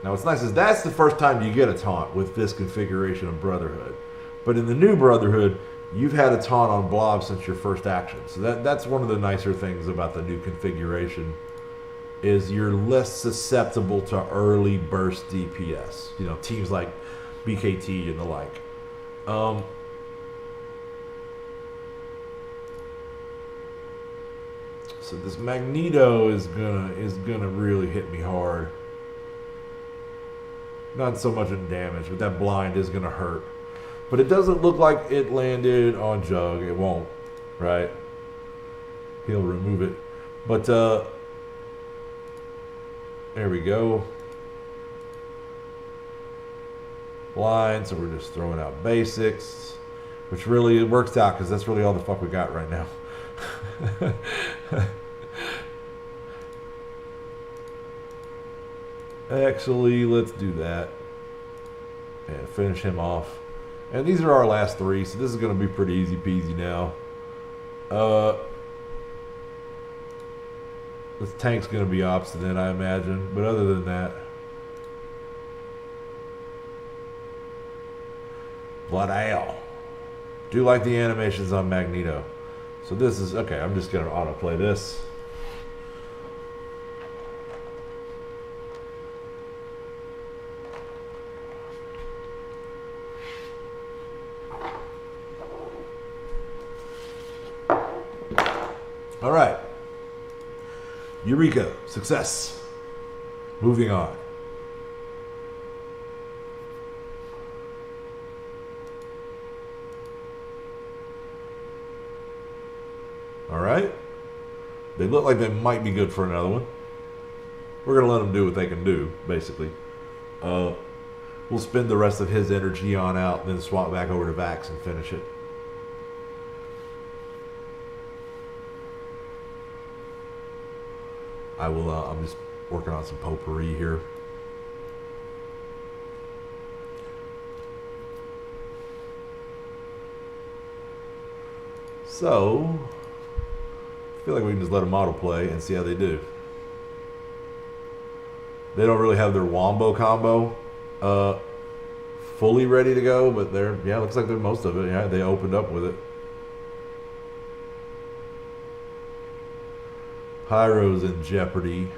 Now what's nice is that's the first time you get a taunt with this configuration of Brotherhood. But in the new Brotherhood, you've had a taunt on Blob since your first action. So that's one of the nicer things about the new configuration, is you're less susceptible to early burst DPS. Teams like BKT and the like. So this Magneto is gonna really hit me hard. Not so much in damage, but that blind is gonna hurt. But it doesn't look like it landed on Jug. It won't, right? He'll remove it. But there we go. Blind, so we're just throwing out basics, which really it works out because that's really all the fuck we got right now. Actually, let's do that and finish him off. And these are our last three, so this is going to be pretty easy peasy now. This tank's going to be obstinate, I imagine, but other than that, Blood Ale. Do like the animations on Magneto. So this is okay. I'm just going to autoplay this. All right. Eureka. Success. Moving on. All right. They look like they might be good for another one. We're going to let them do what they can do, basically. We'll spend the rest of his energy on out, then swap back over to Vax and finish it. I'm just working on some potpourri here. So, I feel like we can just let them autoplay and see how they do. They don't really have their Wombo combo fully ready to go, but looks like they're most of it. Yeah, they opened up with it. Pyro's in jeopardy.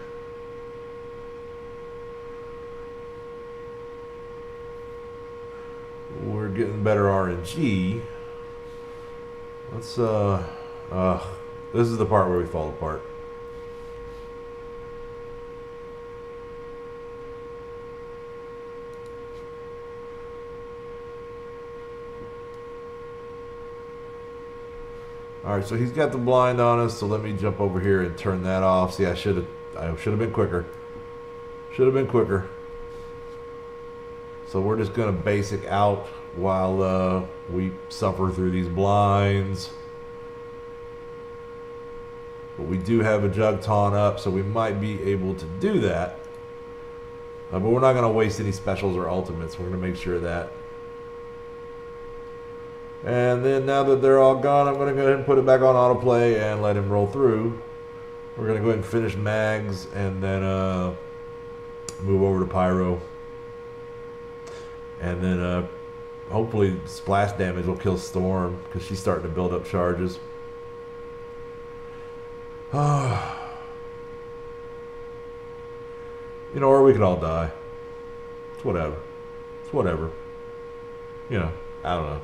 We're getting better RNG. Let's this is the part where we fall apart. Alright, so he's got the blind on us, so let me jump over here and turn that off. See, I should have been quicker. Should have been quicker. So we're just gonna basic out while we suffer through these blinds. But we do have a jug taunt up, so we might be able to do that. But we're not gonna waste any specials or ultimates. We're gonna make sure of that. And then now that they're all gone, I'm going to go ahead and put it back on autoplay and let him roll through. We're going to go ahead and finish Mags and then move over to Pyro. And then hopefully splash damage will kill Storm because she's starting to build up charges. You know, or we could all die. It's whatever. It's whatever. You know, I don't know.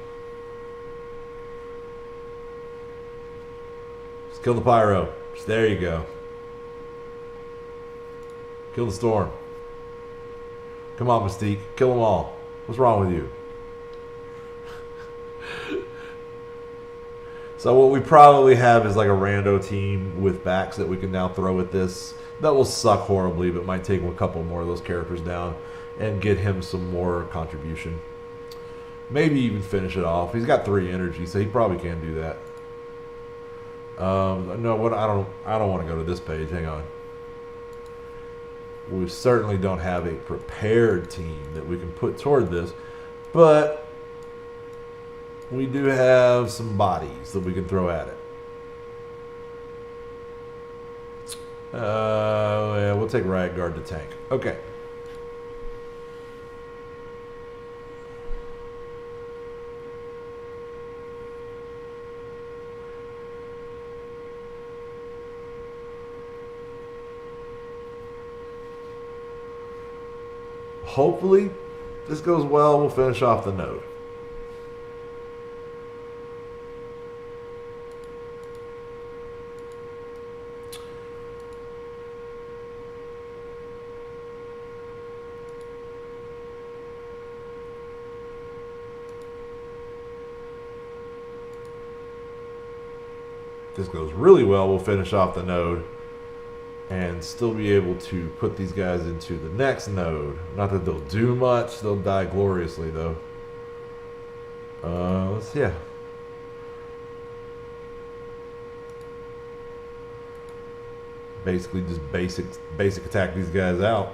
Kill the Pyro. There you go. Kill the Storm. Come on, Mystique. Kill them all. What's wrong with you? So what we probably have is like a rando team with backs that we can now throw at this. That will suck horribly, but might take a couple more of those characters down and get him some more contribution. Maybe even finish it off. He's got 3 energy, so he probably can do that. No, what I don't want to go to this page. Hang on. We certainly don't have a prepared team that we can put toward this, but we do have some bodies that we can throw at it. Yeah, we'll take Riot Guard to tank. Okay. Hopefully, this goes well. We'll finish off the node. If this goes really well, we'll finish off the node and still be able to put these guys into the next node. Not that they'll do much. They'll die gloriously, though. Yeah. Basically just basic attack these guys out.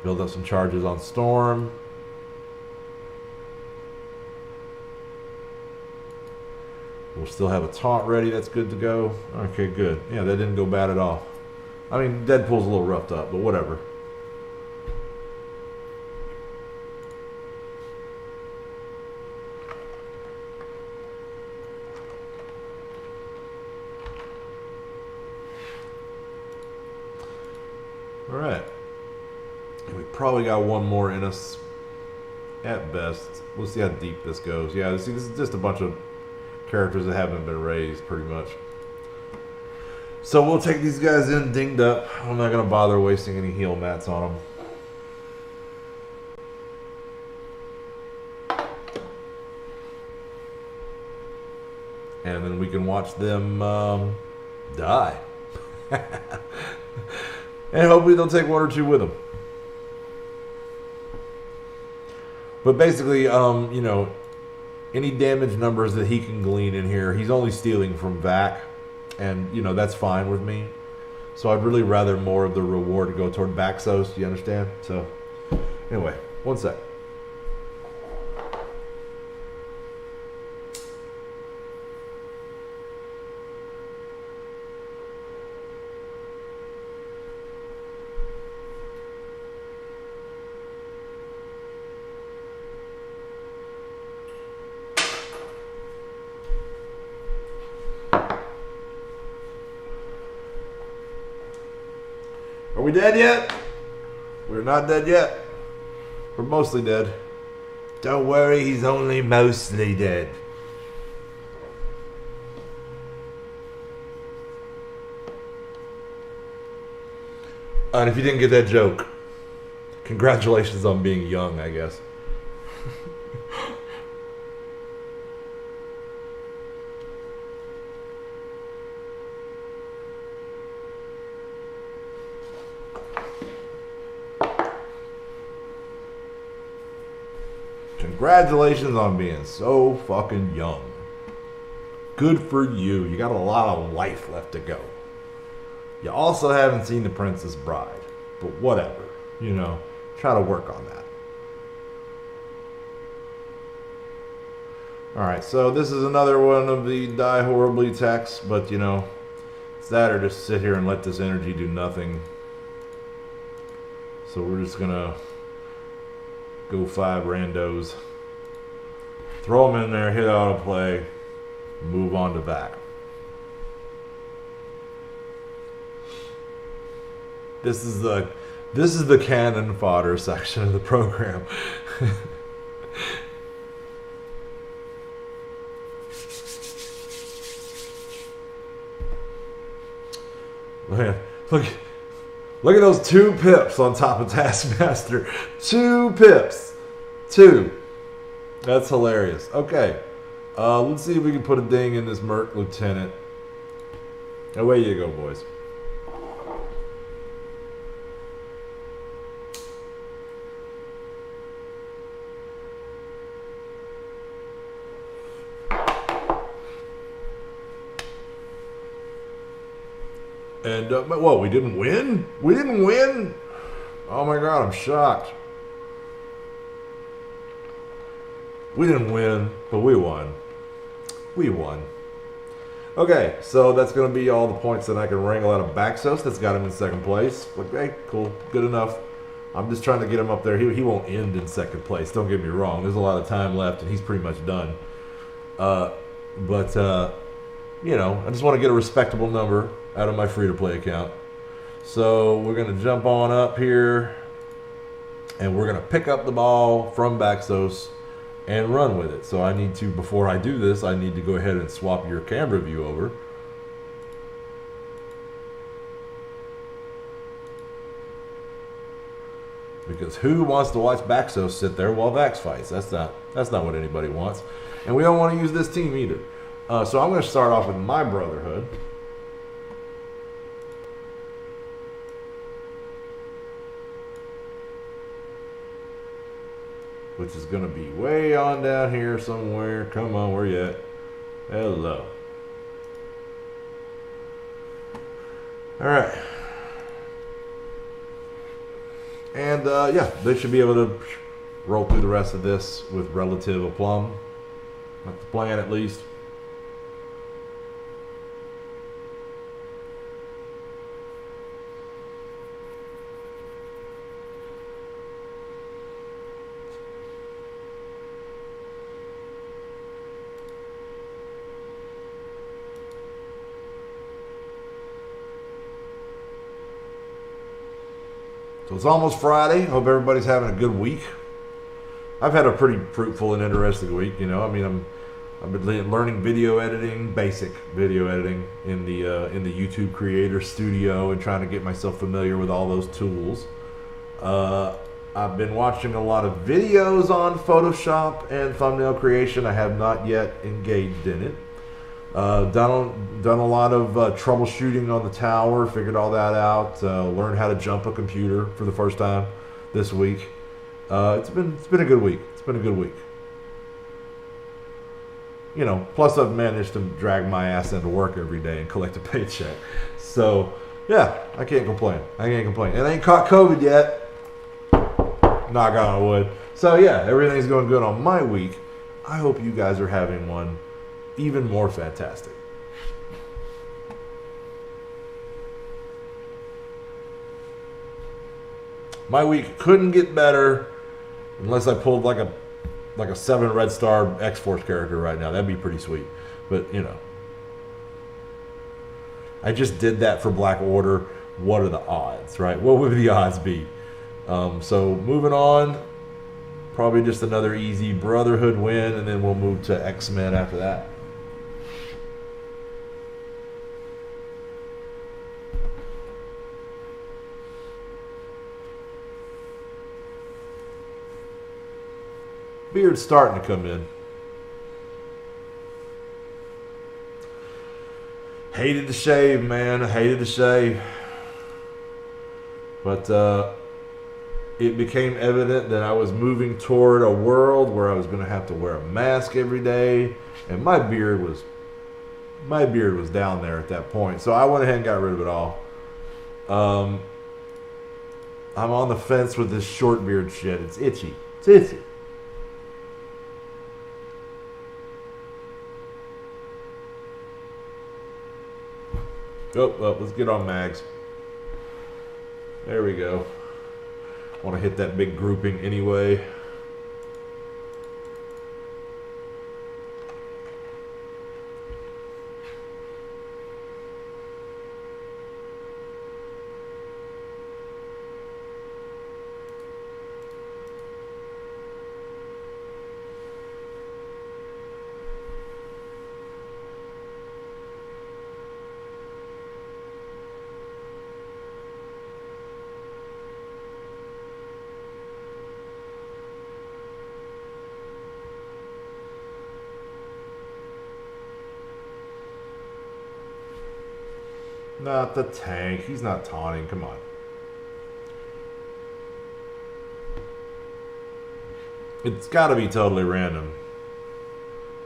Build up some charges on Storm. We'll still have a taunt ready. That's good to go. Okay, good. Yeah, that didn't go bad at all. I mean, Deadpool's a little roughed up, but whatever. All right. We probably got one more in us. At best. We'll see how deep this goes. Yeah, see, this is just a bunch of characters that haven't been raised, pretty much. So we'll take these guys in dinged up. I'm not going to bother wasting any heal mats on them. And then we can watch them die. And hopefully they'll take one or two with them. But basically, you know, any damage numbers that he can glean in here, he's only stealing from Vac. And, you know, that's fine with me. So I'd really rather more of the reward go toward Baxos, you understand? So, anyway, one sec. Are we dead yet? We're not dead yet. We're mostly dead. Don't worry, he's only mostly dead. And if you didn't get that joke, congratulations on being young, I guess. Congratulations on being so fucking young. Good for you. You got a lot of life left to go. You also haven't seen The Princess Bride. But whatever. You know, try to work on that. Alright, so this is another one of the die horribly texts. But, you know, it's that or just sit here and let this energy do nothing. So we're just going to go 5 randos. Throw them in there, hit auto play, move on to back. This is the cannon fodder section of the program. Man, look at those 2 pips on top of Taskmaster. 2 pips. 2. That's hilarious. Okay. Let's see if we can put a ding in this Merc Lieutenant. Away you go, boys. And, whoa, we didn't win? We didn't win? Oh my god, I'm shocked. We didn't win, but we won. We won. Okay, so that's going to be all the points that I can wrangle out of Baxos. That's got him in 2nd place. Okay, cool. Good enough. I'm just trying to get him up there. He won't end in 2nd place. Don't get me wrong. There's a lot of time left, and he's pretty much done. You know, I just want to get a respectable number out of my free-to-play account. So we're going to jump on up here, and we're going to pick up the ball from Baxos and run with it. So I need to, before I do this, I need to go ahead and swap your camera view over. Because who wants to watch Baxos sit there while Vax fights? That's not what anybody wants. And we don't want to use this team either. So I'm going to start off with my Brotherhood. Which is going to be way on down here somewhere. Come on, where you at? Hello. Alright. And, yeah, they should be able to roll through the rest of this with relative aplomb. That's the plan, at least. So it's almost Friday. Hope everybody's having a good week. I've had a pretty fruitful and interesting week. You know, I mean, I've been learning video editing, basic video editing in the YouTube Creator Studio, and trying to get myself familiar with all those tools. I've been watching a lot of videos on Photoshop and thumbnail creation. I have not yet engaged in it. Done a lot of troubleshooting on the tower. Figured all that out. Learned how to jump a computer for the first time this week. It's been a good week. It's been a good week. You know, plus I've managed to drag my ass into work every day and collect a paycheck. So yeah, I can't complain. I ain't caught COVID yet. Knock on wood. So yeah, everything's going good on my week. I hope you guys are having one even more fantastic. My week couldn't get better unless I pulled like a 7 red star X-Force character right now. That'd be pretty sweet. But you know, I just did that for Black Order. What are the odds, right? What would the odds be? So moving on, probably just another easy Brotherhood win, and then we'll move to X-Men after that. Beard's starting to come in. Hated to shave, man. Hated to shave. But it became evident that I was moving toward a world where I was going to have to wear a mask every day, and my beard was down there at that point. So I went ahead and got rid of it all. I'm on the fence with this short beard shit. It's itchy. It's itchy. Oh, well, let's get on mags. There we go. Want to hit that big grouping anyway. Not the tank. He's not taunting. Come on. It's got to be totally random.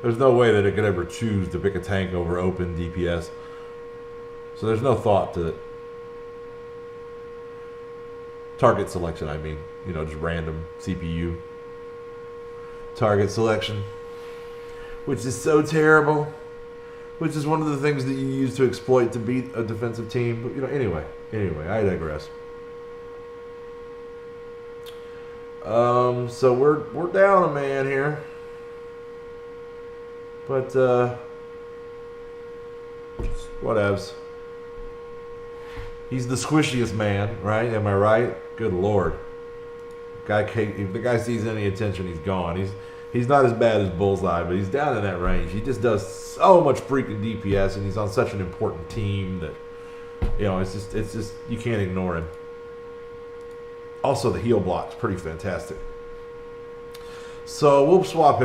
There's no way that it could ever choose to pick a tank over open DPS. So there's no thought to it. Target selection, I mean. You know, just random CPU. Target selection. Which is so terrible. Which is one of the things that you use to exploit to beat a defensive team. But, you know, anyway, I digress. So we're down a man here. But, whatevs. He's the squishiest man, right? Am I right? Good Lord. If the guy sees any attention, he's gone. He's not as bad as Bullseye, but he's down in that range. He just does so much freaking DPS, and he's on such an important team that, you know, it's just you can't ignore him. Also, the heal block's pretty fantastic. So we'll swap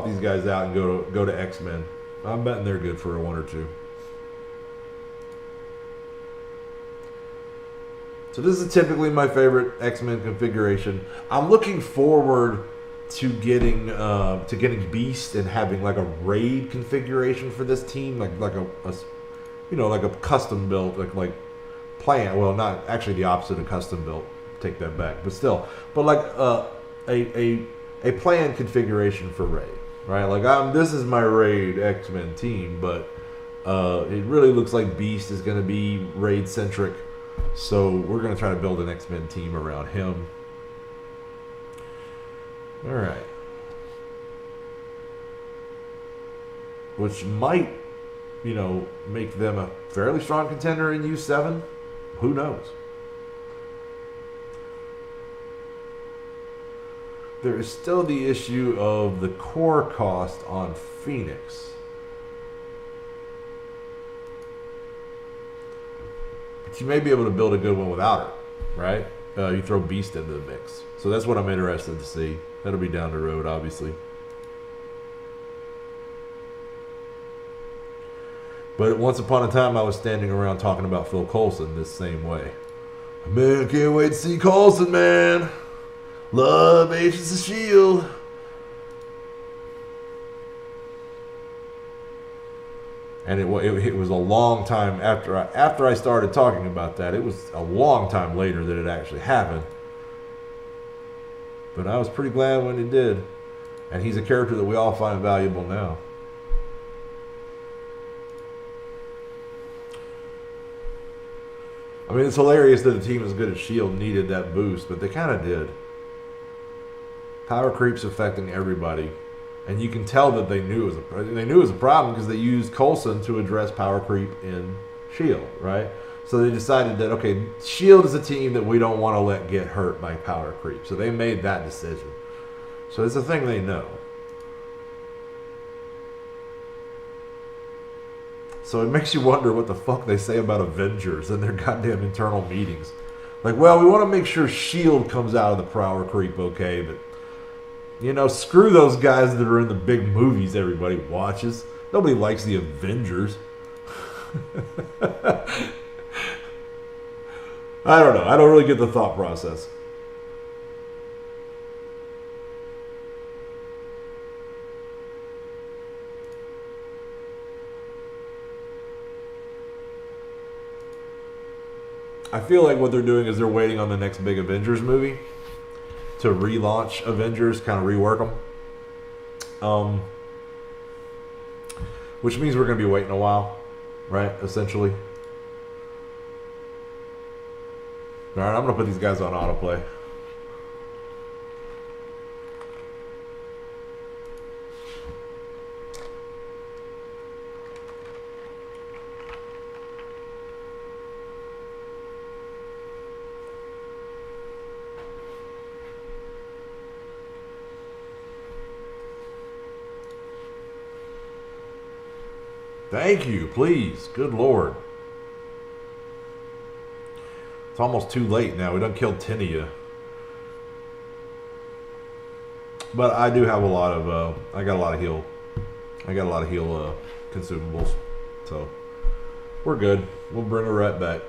these guys out and go to X-Men. I'm betting they're good for a 1 or 2. So this is typically my favorite X-Men configuration. I'm looking forward to getting Beast and having like a raid configuration for this team, like a custom built like plan. Well, not actually the opposite of custom built. Take that back, but still, but like a planned configuration for raid, right? Like this is my raid X-Men team, but it really looks like Beast is going to be raid centric, so we're going to try to build an X-Men team around him. All right. Which might, you know, make them a fairly strong contender in U7. Who knows? there is still the issue of the core cost on Phoenix. But you may be able to build a good one without her, right? You throw Beast into the mix. So that's what I'm interested to see. That'll be down the road, obviously. But once upon a time, I was standing around talking about Phil Coulson this same way. Man, can't wait to see Coulson, man. Love Agents of S.H.I.E.L.D. And it was a long time after I started talking about that. It was a long time later that it actually happened. But I was pretty glad when it did. And he's a character that we all find valuable now. I mean, it's hilarious that a team as good as S.H.I.E.L.D. needed that boost, but they kind of did. Power creep's affecting everybody. And you can tell that they knew it was a problem because they used Coulson to address power creep in S.H.I.E.L.D., right? So they decided that, okay, S.H.I.E.L.D. is a team that we don't want to let get hurt by power creep. So they made that decision. So it's a thing they know. So it makes you wonder what the fuck they say about Avengers in their goddamn internal meetings. Like, well, we want to make sure S.H.I.E.L.D. comes out of the power creep okay, but, you know, screw those guys that are in the big movies everybody watches. Nobody likes the Avengers. I don't know. I don't really get the thought process. I feel like what they're doing is they're waiting on the next big Avengers movie to relaunch Avengers, kind of rework them. Which means we're going to be waiting a while, right? Essentially. All right, I'm going to put these guys on autoplay. Thank you, please. Good Lord. It's almost too late now. We done killed 10 of you. But I do have a lot of, I got a lot of heal consumables. So, we're good. We'll bring her right back.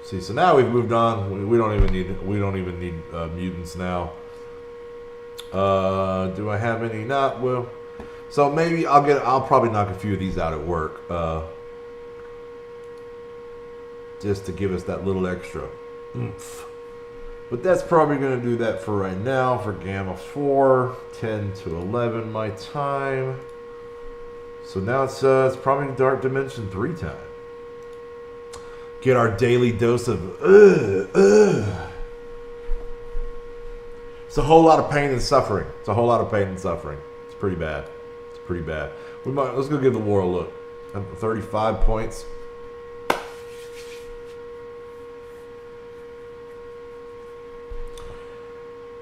See, so now we've moved on. We don't even need mutants now. Do I have any? Not well. So maybe I'll probably knock a few of these out at work, just to give us that little extra oomph. But that's probably going to do that for right now. For Gamma 4, 10 to 11 my time. So now it's probably Dark Dimension 3 time. Get our daily dose of It's a whole lot of pain and suffering. It's a whole lot of pain and suffering. It's pretty bad. It's pretty bad. Let's go give the war a look. 35 points.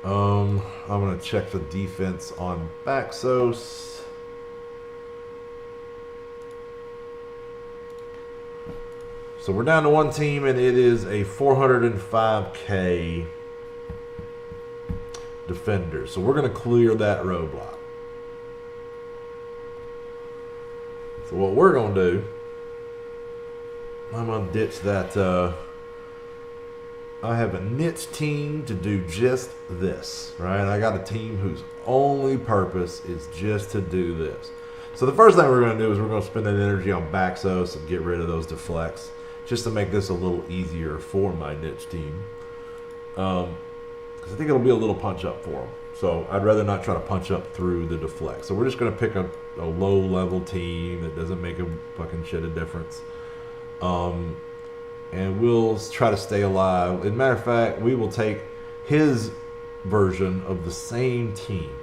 I'm gonna check the defense on Baxos. So we're down to one team, and it is a 405k defender. So we're going to clear that roadblock. So what we're going to do, I'm going to ditch that. I have a niche team to do just this, right? I got a team whose only purpose is just to do this. So the first thing we're going to do is we're going to spend that energy on Baxos and get rid of those deflects, just to make this a little easier for my niche team. Because I think it'll be a little punch up for them. So I'd rather not try to punch up through the deflect. So we're just going to pick a low level team that doesn't make a fucking shit of difference. And we'll try to stay alive. As a matter of fact, we will take his version of the same team.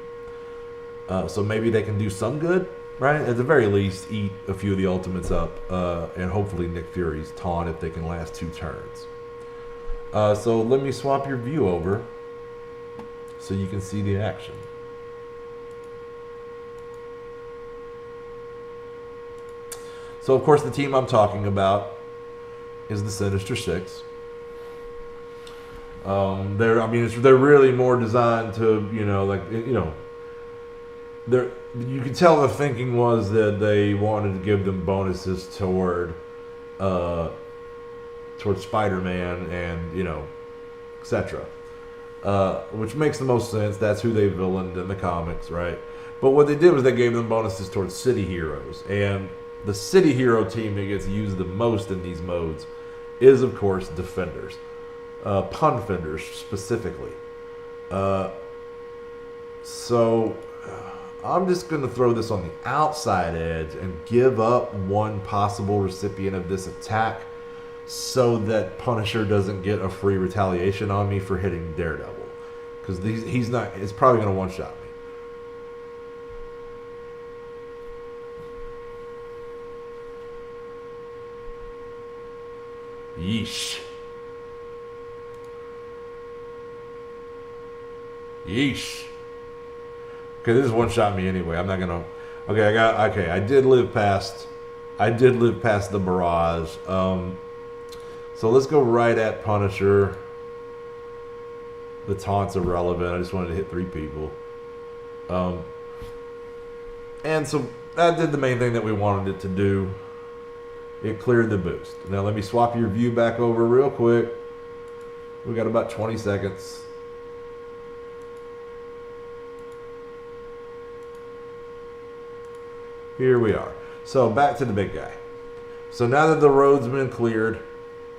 So maybe they can do some good. right? At the very least, eat a few of the ultimates up, and hopefully Nick Fury's taunt if they can last 2 turns. So let me swap your view over so you can see the action. So of course the team I'm talking about is the Sinister Six. They're really more designed to, you can tell the thinking was that they wanted to give them bonuses toward Spider-Man and, etc. Which makes the most sense. That's who they villained in the comics, right? But what they did was they gave them bonuses towards city heroes. And the city hero team that gets used the most in these modes is, of course, Defenders. Pun Fenders, specifically. So I'm just going to throw this on the outside edge and give up one possible recipient of this attack so that Punisher doesn't get a free retaliation on me for hitting Daredevil. Because it's probably going to one-shot me. Yeesh. Yeesh. Okay, this is one-shot me anyway. I'm not gonna. Okay, I did live past the barrage. So let's go right at Punisher. The taunt's irrelevant. I just wanted to hit 3 people. And so that did the main thing that we wanted it to do. It cleared the boost. Now let me swap your view back over real quick. We got about 20 seconds. Here we are. So back to the big guy. So now that the road's been cleared,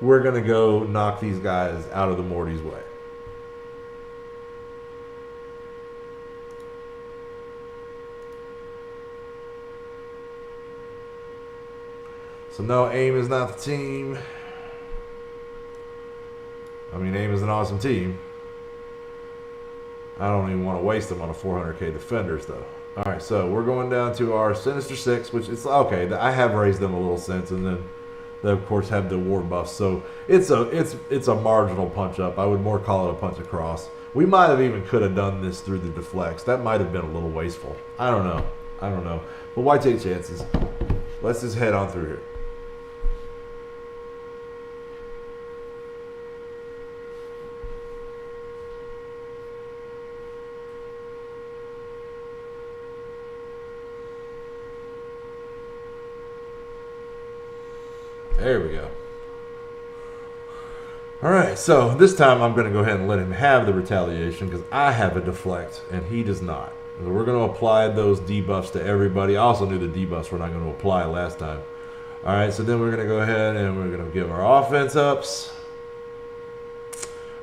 we're going to go knock these guys out of the Morty's way. So no, AIM is not the team. I mean, AIM is an awesome team. I don't even want to waste them on a 400k Defenders, though. All right, so we're going down to our Sinister Six, which is okay. I have raised them a little since, and then they of course have the war buffs. So it's a marginal punch up. I would more call it a punch across. We might have even could have done this through the deflects. That might have been a little wasteful. I don't know. But why take chances? Let's just head on through here. There we go. Alright, so this time I'm going to go ahead and let him have the retaliation because I have a deflect and he does not. So we're going to apply those debuffs to everybody. I also knew the debuffs we're not going to apply last time. Alright, so then we're going to go ahead and we're going to give our offense ups.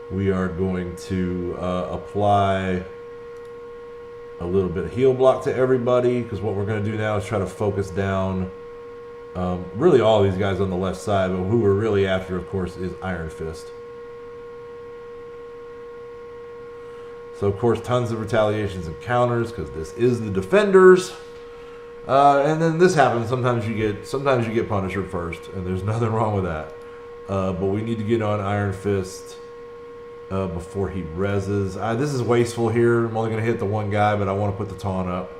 We are going to apply a little bit of heal block to everybody because what we're going to do now is try to focus down really all these guys on the left side, but who we're really after, of course, is Iron Fist. So, of course, tons of retaliations and counters because this is the Defenders. And then this happens. Sometimes you get Punisher first, and there's nothing wrong with that. But we need to get on Iron Fist before he reses. This is wasteful here. I'm only going to hit the one guy, but I want to put the taunt up.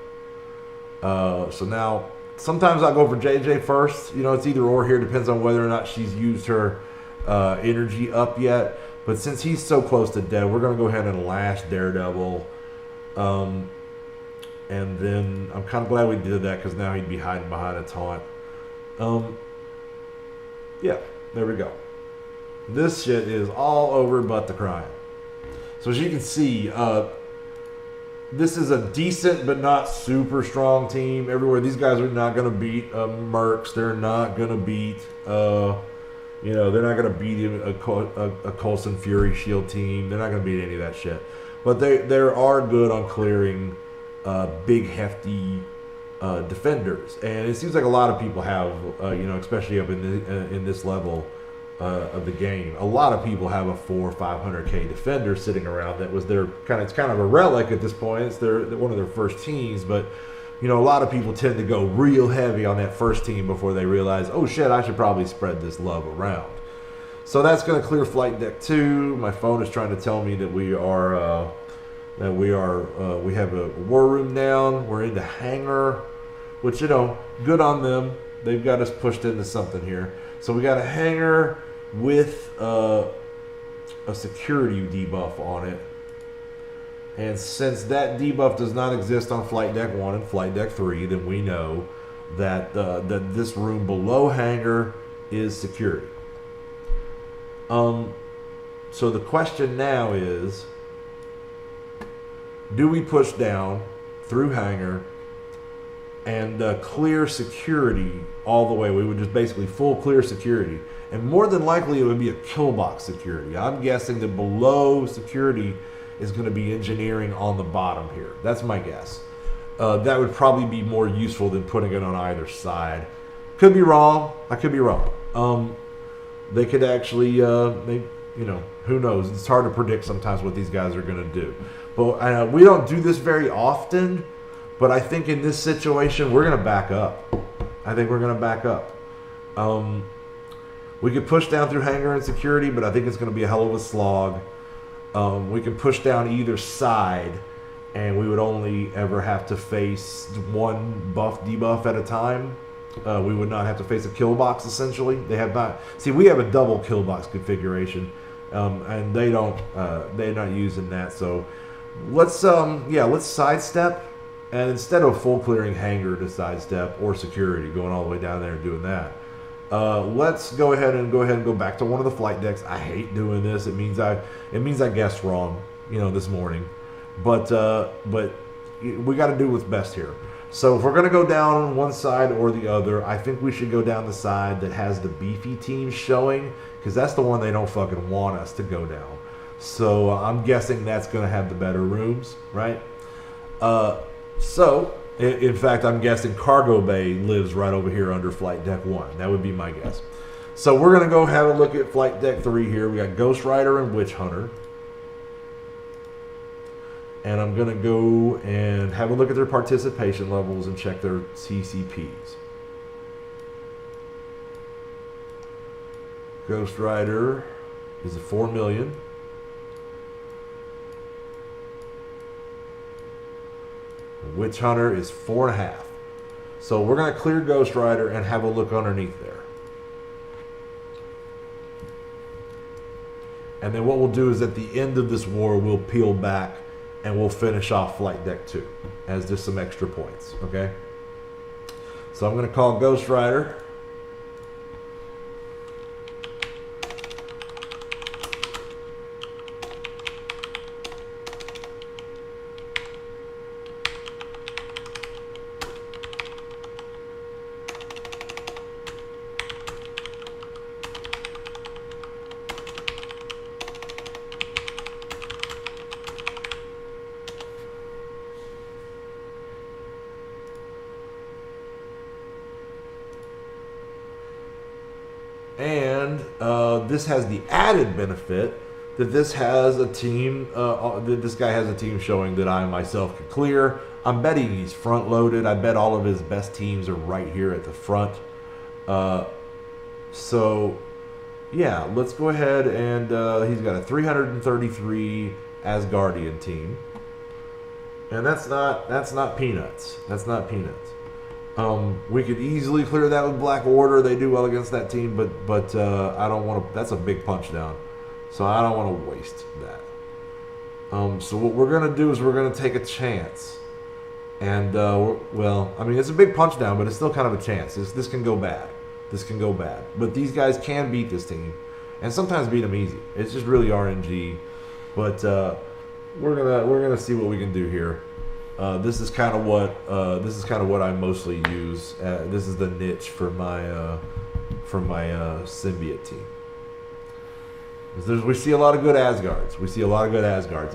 So now, sometimes I go for JJ first. It's either or here. Depends on whether or not she's used her energy up yet. But since he's so close to dead, we're going to go ahead and lash Daredevil. And then I'm kind of glad we did that because now he'd be hiding behind a taunt. Yeah, there we go. This shit is all over but the crime. So as you can see, this is a decent but not super strong team everywhere. These guys are not going to beat Mercs. They're not going to beat, they're not going to beat a Coulson Fury Shield team. They're not going to beat any of that shit. But they are good on clearing big, hefty Defenders. And it seems like a lot of people have, especially up in this level of the game, a lot of people have a 400 or 500k Defender sitting around that was it's kind of a relic at this point. It's one of their first teams, but you know, a lot of people tend to go real heavy on that first team before they realize, oh shit, I should probably spread this love around. So that's going to clear flight deck 2. My phone is trying to tell me that we have a war room down. We're into hangar, which, you know, good on them. They've got us pushed into something here. So we got a hangar with a security debuff on it. And since that debuff does not exist on flight deck 1 and flight deck 3, then we know that that this room below hangar is security. So the question now is, do we push down through hangar and clear security all the way? We would just basically full clear security. And more than likely it would be a kill box security. I'm guessing that below security is going to be engineering on the bottom here. That's my guess. That would probably be more useful than putting it on either side. Could be wrong. I could be wrong. They could actually, you know, who knows? It's hard to predict sometimes what these guys are going to do. But we don't do this very often. But I think in this situation, we're going to back up. I think we're going to back up. We could push down through hangar and security, but I think it's going to be a hell of a slog. We can push down either side, and we would only ever have to face one buff debuff at a time. We would not have to face a kill box, essentially. They have not. See, we have a double kill box configuration, and they don't. They're not using that. So let's sidestep, and instead of full clearing hangar to sidestep or security, going all the way down there and doing that, let's go ahead and go back to one of the flight decks. I hate doing this. It means I guessed wrong, you know, this morning, but we got to do what's best here. So if we're gonna go down one side or the other, I think we should go down the side that has the beefy team showing, because that's the one they don't fucking want us to go down. So I'm guessing that's gonna have the better rooms, right? So in fact, I'm guessing cargo bay lives right over here under flight deck 1. That would be my guess. So we're gonna go have a look at flight deck 3 here. We got Ghost Rider and Witch Hunter. And I'm going to go and have a look at their participation levels and check their CCPs. Ghost Rider is a 4 million. Witch Hunter is 4.5. So we're going to clear Ghost Rider and have a look underneath there. And then what we'll do is at the end of this war, we'll peel back and we'll finish off flight deck 2 as just some extra points, okay? So I'm going to call Ghost Rider. And this has the added benefit that this has a team. That this guy has a team showing that I myself could clear. I'm betting he's front loaded. I bet all of his best teams are right here at the front. So yeah, let's go ahead and he's got a 333 Asgardian team, and that's not peanuts. That's not peanuts. We could easily clear that with Black Order. They do well against that team, but I don't want to. That's a big punch down, so I don't want to waste that. So what we're gonna do is we're gonna take a chance, and well, I mean it's a big punch down, but it's still kind of a chance. This can go bad. This can go bad. But these guys can beat this team, and sometimes beat them easy. It's just really RNG. But we're gonna see what we can do here. This is kind of what I mostly use. This is the niche for my symbiote team. We see a lot of good Asgards.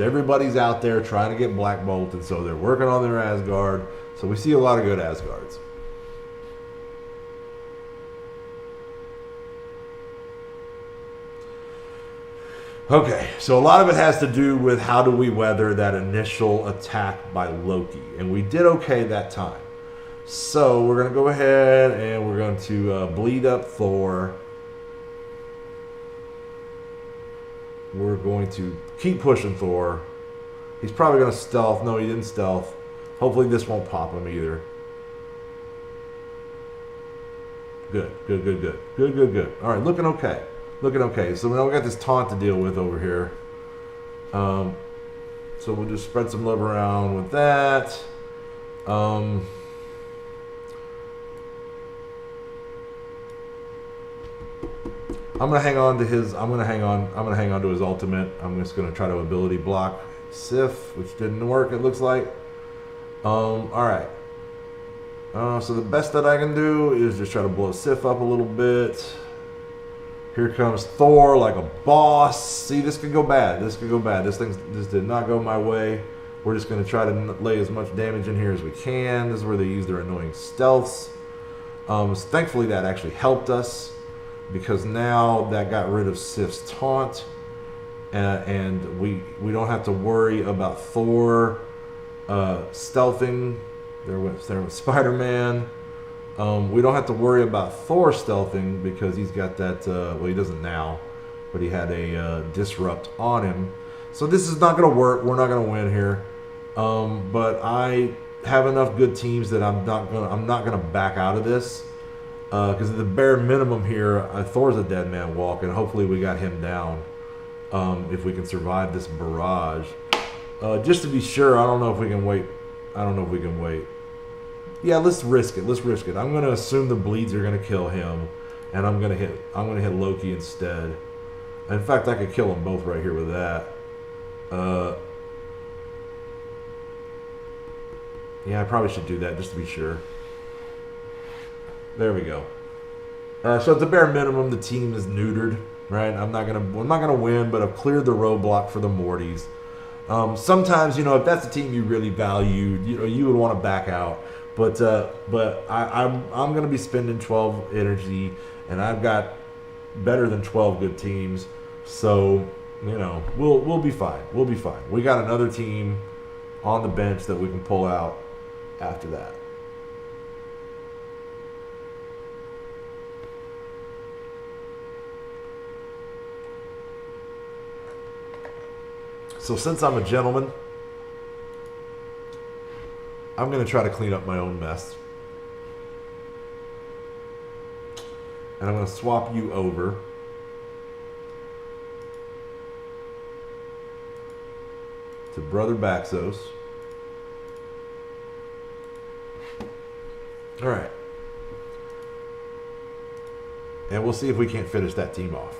Everybody's out there trying to get Black Bolt, and so they're working on their Asgard. So we see a lot of good Asgards. Okay, so a lot of it has to do with how do we weather that initial attack by Loki. And we did okay that time. So we're going to go ahead and we're going to bleed up Thor. We're going to keep pushing Thor. He's probably going to stealth. No, he didn't stealth. Hopefully this won't pop him either. Good, good, good, good. Good, good, good. All right, looking okay. Looking okay. So now we got this taunt to deal with over here. So we'll just spread some love around with that. I'm gonna hang on to his. I'm gonna hang on to his ultimate. I'm just gonna try to ability block Sif, which didn't work. It looks like. All right. So the best that I can do is just try to blow Sif up a little bit. Here comes Thor like a boss. See, this could go bad. This could go bad. This did not go my way. We're just going to try to lay as much damage in here as we can. This is where they use their annoying stealths. Thankfully, that actually helped us because now that got rid of Sif's taunt. And we don't have to worry about Thor stealthing. There went Spider-Man. We don't have to worry about Thor stealthing because he's got that, well, he doesn't now, but he had a disrupt on him. So this is not going to work. We're not going to win here. But I have enough good teams that I'm not going to back out of this. Because at the bare minimum here, Thor's a dead man walk, and hopefully we got him down if we can survive this barrage. Just to be sure, I don't know if we can wait. Yeah, let's risk it. Let's risk it. I'm going to assume the bleeds are going to kill him, and I'm going to hit Loki instead. In fact, I could kill them both right here with that. Yeah, I probably should do that just to be sure. There we go. So at the bare minimum, the team is neutered, right? I'm not gonna win, but I've cleared the roadblock for the Mortys. Sometimes, you know, if that's a team you really value, you know, you would want to back out. But I'm going to be spending 12 energy, and I've got better than 12 good teams. So, you know, we'll be fine. We'll be fine. We got another team on the bench that we can pull out after that. So since I'm a gentleman, I'm going to try to clean up my own mess. And I'm going to swap you over to Brother Baxos. All right. And we'll see if we can't finish that team off.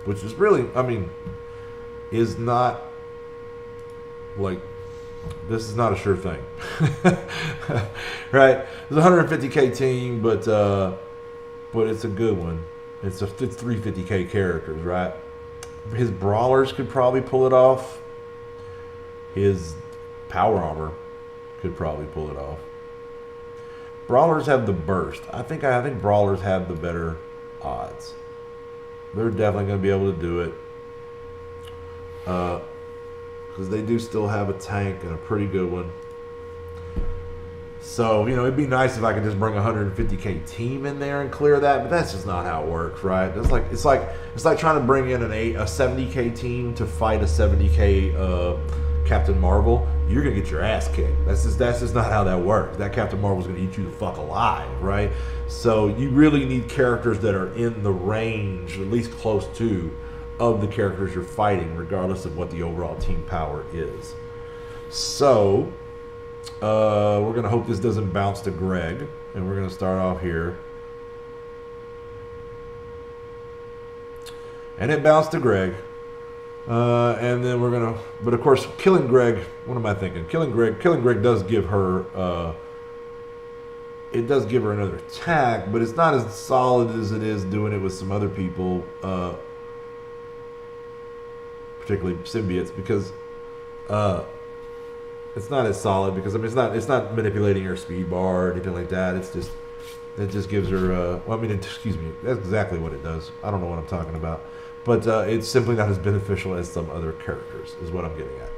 Which is really, I mean, is not like, this is not a sure thing. Right? It's a 150K team, but it's a good one. It's 350K characters, right? His brawlers could probably pull it off. His power armor could probably pull it off. Brawlers have the burst. I think brawlers have the better odds. They're definitely going to be able to do it. Because they do still have a tank and a pretty good one. So, you know, it'd be nice if I could just bring a 150K team in there and clear that, but that's just not how it works, right? It's like trying to bring in a 70K team to fight a 70K Captain Marvel. You're gonna get your ass kicked. That's just not how that works. That Captain Marvel's gonna eat you the fuck alive, right? So you really need characters that are in the range, at least close to, of the characters you're fighting, regardless of what the overall team power is. So we're gonna hope this doesn't bounce to Greg, and we're gonna start off here. And it bounced to Greg. And then we're gonna, but of course, killing Greg. What am I thinking? Killing Greg does give her, it does give her another attack, but it's not as solid as it is doing it with some other people, particularly symbiotes, because it's not as solid. Because I mean, it's not manipulating her speed bar or anything like that. It just gives her. Well, I mean, excuse me. That's exactly what it does. I don't know what I'm talking about. But it's simply not as beneficial as some other characters, is what I'm getting at.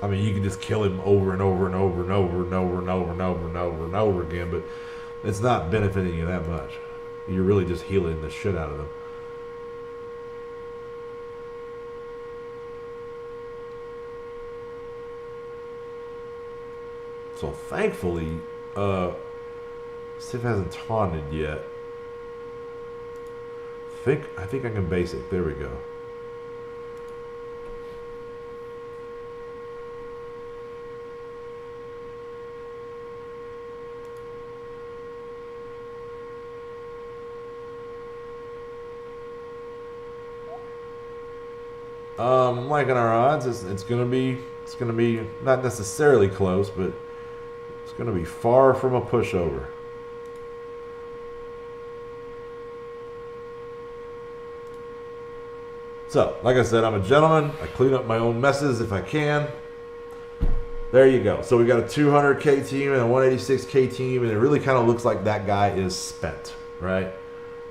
I mean, you can just kill him over and over and over and over and over and over and over and over and over again, but it's not benefiting you that much. You're really just healing the shit out of them. So thankfully, Sif hasn't taunted yet. I think I can basic. There we go. I'm liking our odds. It's gonna be not necessarily close, but it's gonna be far from a pushover. So, like I said, I'm a gentleman. I clean up my own messes if I can. There you go. So we got a 200K team and a 186K team, and it really kind of looks like that guy is spent, right?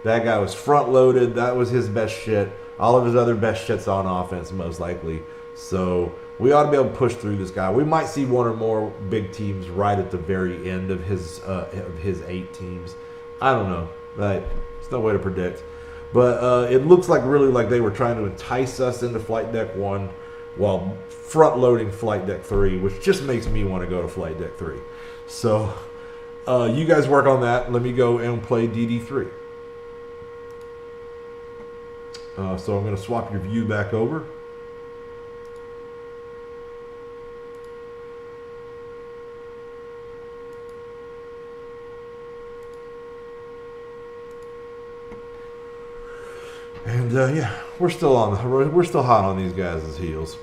That guy was front loaded. That was his best shit. All of his other best shit's on offense, most likely. So we ought to be able to push through this guy. We might see one or more big teams right at the very end of his 8 teams. I don't know. Right? There's no way to predict. But it looks like really like they were trying to entice us into Flight Deck 1 while front-loading Flight Deck 3, which just makes me want to go to Flight Deck 3. So you guys work on that. Let me go and play DD3. So I'm going to swap your view back over. And yeah, we're still hot on these guys' heels.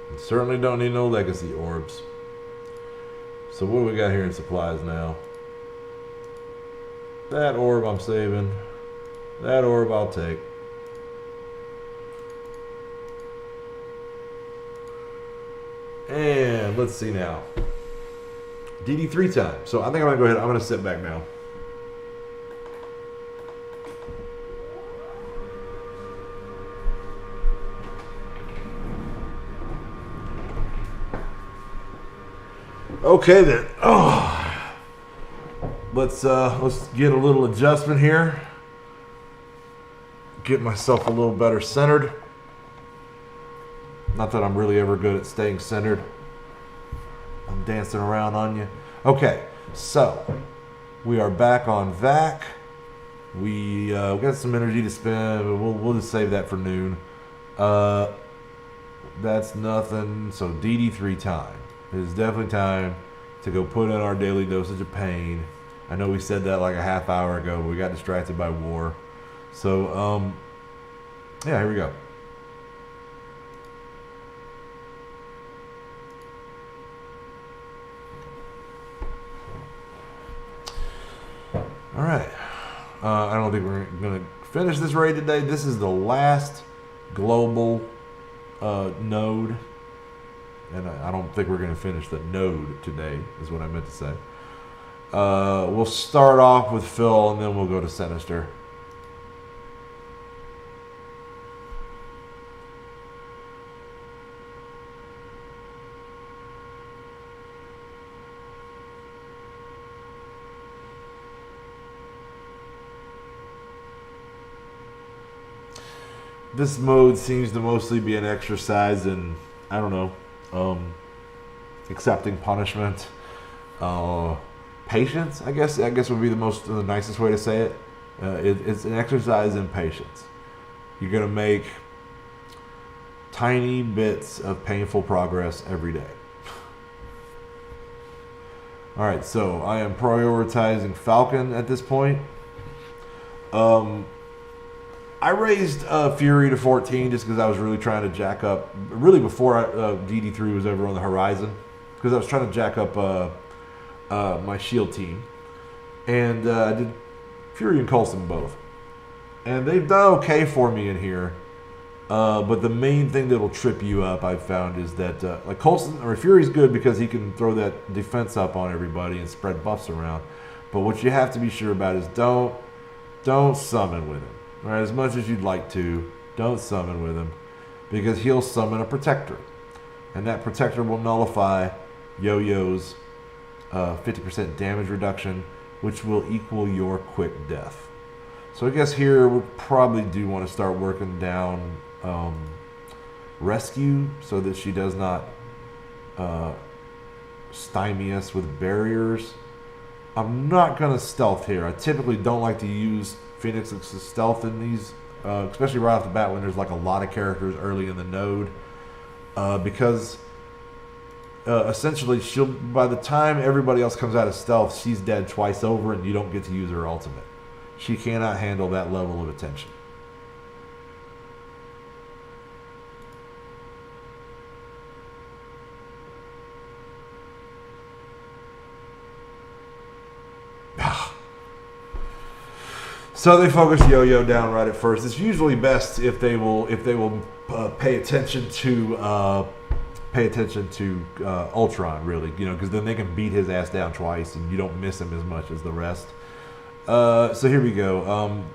And certainly don't need no legacy orbs. So what do we got here in supplies now? That orb I'm saving. That orb I'll take. And let's see now. DD3 time. So I think I'm going to go ahead. I'm going to sit back now. Okay then. Oh, let's get a little adjustment here. Get myself a little better centered. Not that I'm really ever good at staying centered. I'm dancing around on you. Okay, so we are back on VAC. We got some energy to spend, but we'll just save that for noon. That's nothing. So DD3 time. It is definitely time to go put in our daily dosage of pain. I know we said that like a half hour ago, but we got distracted by war. So, yeah, here we go. All right. I don't think we're going to finish this raid today. This is the last global node. And I don't think we're going to finish the node today, is what I meant to say. We'll start off with Phil, and then we'll go to Sinister. This mode seems to mostly be an exercise in, I don't know, accepting punishment, patience. I guess would be the nicest way to say it. It's an exercise in patience. You're gonna make tiny bits of painful progress every day. All right, so I am prioritizing Falcon at this point. I raised Fury to 14 just because I was really trying to jack up, really before DD3 was ever on the horizon, because I was trying to jack up my shield team. And I did Fury and Coulson both. And they've done okay for me in here. But the main thing that will trip you up, I've found, is that like Coulson, or Fury's good because he can throw that defense up on everybody and spread buffs around. But what you have to be sure about is don't don't summon with him. Right? As much as you'd like to, don't summon with him, because he'll summon a protector, and that protector will nullify Yo-Yo's 50% damage reduction, which will equal your quick death. So I guess here we probably do want to start working down rescue so that she does not stymie us with barriers. I'm not going to stealth here. I typically don't like to use Phoenix's stealth in these, especially right off the bat when there's like a lot of characters early in the node, because essentially by the time everybody else comes out of stealth, she's dead twice over and you don't get to use her ultimate. She cannot handle that level of attention. So they focus Yo-Yo down right at first. It's usually best if they will pay attention to Ultron, really, because then they can beat his ass down twice and you don't miss him as much as the rest. So here we go.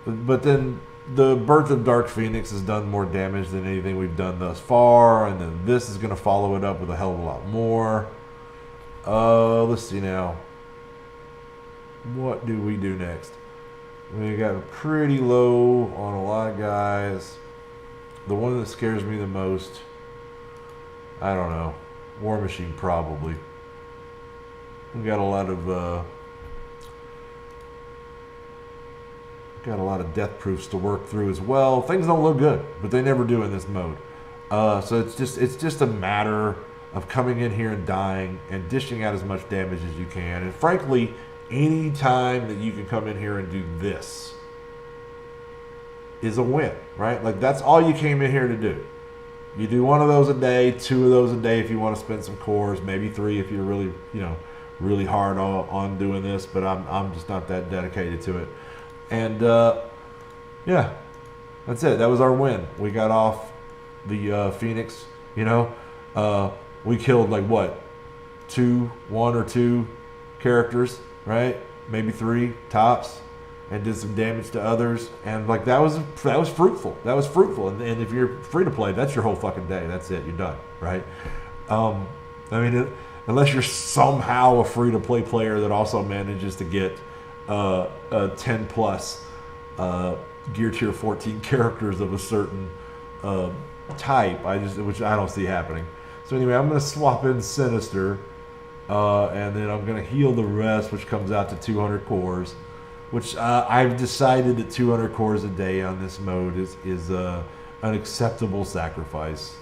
But then the Birth of Dark Phoenix has done more damage than anything we've done thus far, and then this is going to follow it up with a hell of a lot more. Let's see now. What do we do next? We got pretty low on a lot of guys. The one that scares me the most, I don't know, War Machine probably. We got a lot of death proofs to work through as well. Things don't look good, but they never do in this mode. So it's just a matter of coming in here and dying and dishing out as much damage as you can. And frankly, any time that you can come in here and do this is a win, right? Like, that's all you came in here to do. You do one of those a day, 2 of those a day if you want to spend some cores, maybe 3 if you're really, really hard on doing this, but I'm just not that dedicated to it. And yeah, that's it. That was our win. We got off the Phoenix, we killed like what, 1 or 2 characters, right? Maybe 3 tops, and did some damage to others, and like that was fruitful. That was fruitful, and if you're free to play, that's your whole fucking day. That's it. You're done, right? Unless you're somehow a free to play player that also manages to get 10 plus gear tier 14 characters of a certain type, which I don't see happening. So anyway, I'm going to swap in Sinister. And then I'm going to heal the rest, which comes out to 200 cores, which I've decided that 200 cores a day on this mode is an acceptable sacrifice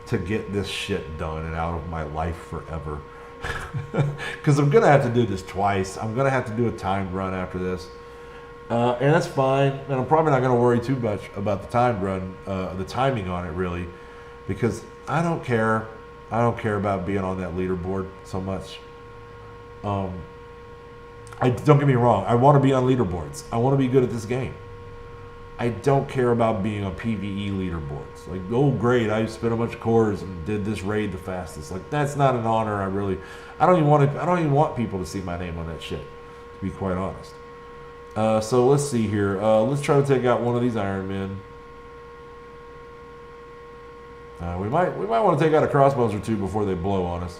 to get this shit done and out of my life forever. Because I'm going to have to do this twice. I'm going to have to do a timed run after this. And that's fine. And I'm probably not going to worry too much about the timed run, the timing on it, really, because I don't care. I don't care about being on that leaderboard so much. Don't get me wrong. I want to be on leaderboards. I want to be good at this game. I don't care about being on PvE leaderboards. Like, oh great, I spent a bunch of cores and did this raid the fastest. Like, that's not an honor. I don't even want people to see my name on that shit, to be quite honest. So let's see here. Let's try to take out one of these Iron Men. We might want to take out a crossbones or 2 before they blow on us.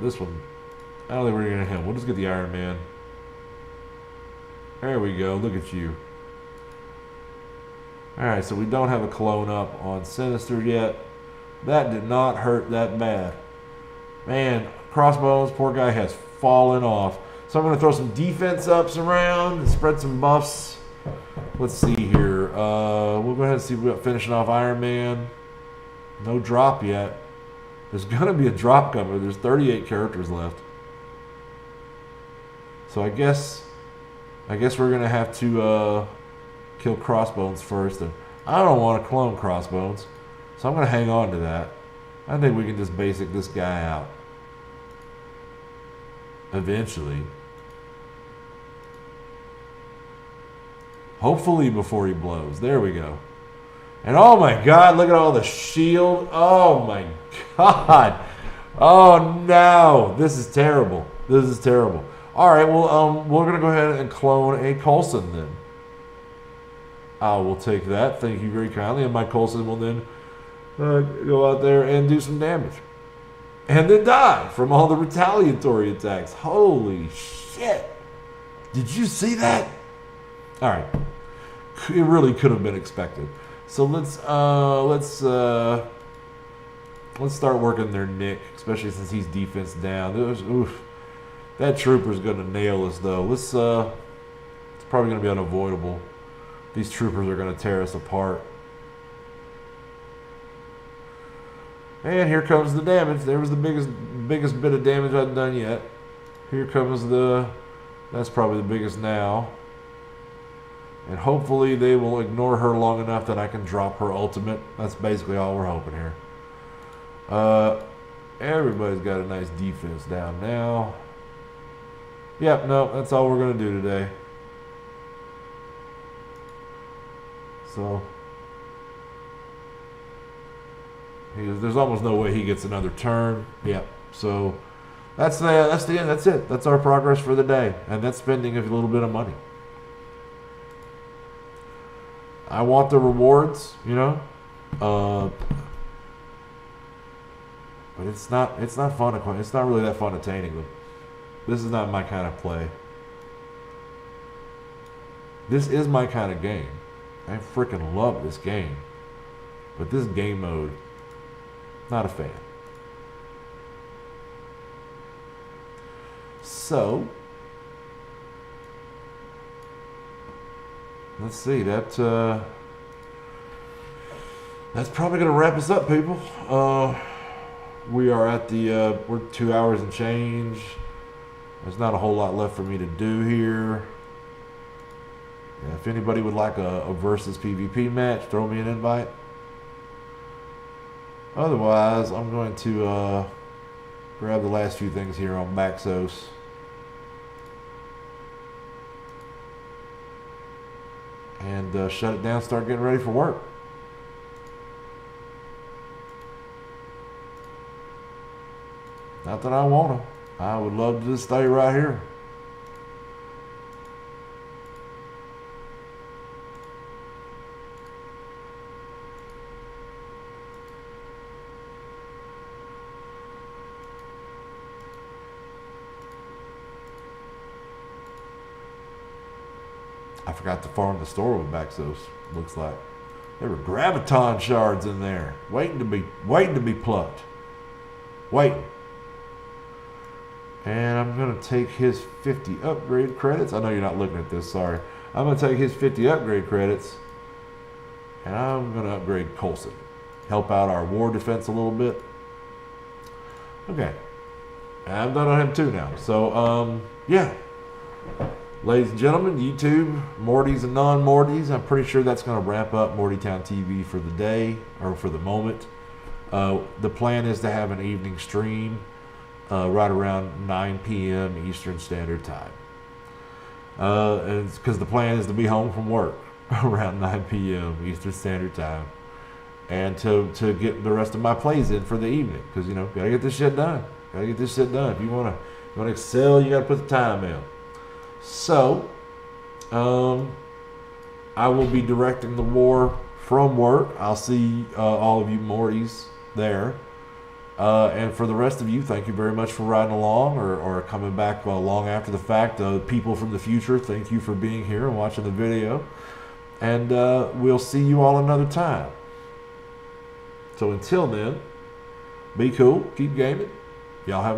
This one, I don't think we're going to hit him. We'll just get the Iron Man. There we go. Look at you. Alright, so we don't have a clone up on Sinister yet. That did not hurt that bad. Man, crossbones, poor guy has fallen off. So I'm going to throw some defense ups around and spread some buffs. Let's see here. We'll go ahead and see if we got finishing off Iron Man. No drop yet. There's going to be a drop coming. There's 38 characters left. So I guess we're going to have to kill Crossbones first. And I don't want to clone Crossbones, so I'm going to hang on to that. I think we can just basic this guy out. Eventually. Hopefully before he blows. There we go. And oh my god, look at all the shield. Oh my god. Oh no. This is terrible. This is terrible. All right, well, we're going to go ahead and clone a Coulson then. I will take that. Thank you very kindly. And my Coulson will then go out there and do some damage. And then die from all the retaliatory attacks. Holy shit. Did you see that? All right. It really could have been expected. So let's start working their Nick, especially since he's defense down. Oof. That trooper's going to nail us, though. It's probably going to be unavoidable. These troopers are going to tear us apart. And here comes the damage. There was the biggest bit of damage I've done yet. Here comes that's probably the biggest now. And hopefully they will ignore her long enough that I can drop her ultimate. That's basically all we're hoping here. Everybody's got a nice defense down now. Yep, no, that's all we're going to do today. So, there's almost no way he gets another turn. Yep, so that's the end. That's it. That's our progress for the day. And that's spending a little bit of money. I want the rewards, you know. But it's not fun. It's not really that fun attaining them. This is not my kind of play. This is my kind of game. I freaking love this game. But this game mode, not a fan. So, let's see. That's probably going to wrap us up, people. We are at we're 2 hours and change. There's not a whole lot left for me to do here. Yeah, if anybody would like a versus PvP match, throw me an invite. Otherwise, I'm going to grab the last few things here on Maxos. And shut it down, start getting ready for work. Not that I want to. I would love to just stay right here. I forgot to farm the store with Maxos. Looks like there were graviton shards in there, waiting to be plucked. Waiting. And I'm going to take his 50 upgrade credits. I know you're not looking at this, sorry. I'm going to take his 50 upgrade credits. And I'm going to upgrade Coulson. Help out our war defense a little bit. Okay. And I'm done on him too now. So, yeah. Ladies and gentlemen, YouTube, Mortys and non-Mortys. I'm pretty sure that's going to wrap up Mortytown TV for the day, or for the moment. The plan is to have an evening stream. Right around 9 p.m. Eastern Standard Time. And it's because the plan is to be home from work around 9 p.m. Eastern Standard Time. And to get the rest of my plays in for the evening. Because, you know, got to get this shit done. Got to get this shit done. If you want to excel, you got to put the time in. So, I will be directing the war from work. I'll see all of you Mortys there. And for the rest of you, thank you very much for riding along or coming back long after the fact. People from the future, thank you for being here and watching the video. And we'll see you all another time. So until then, be cool, keep gaming. Y'all have a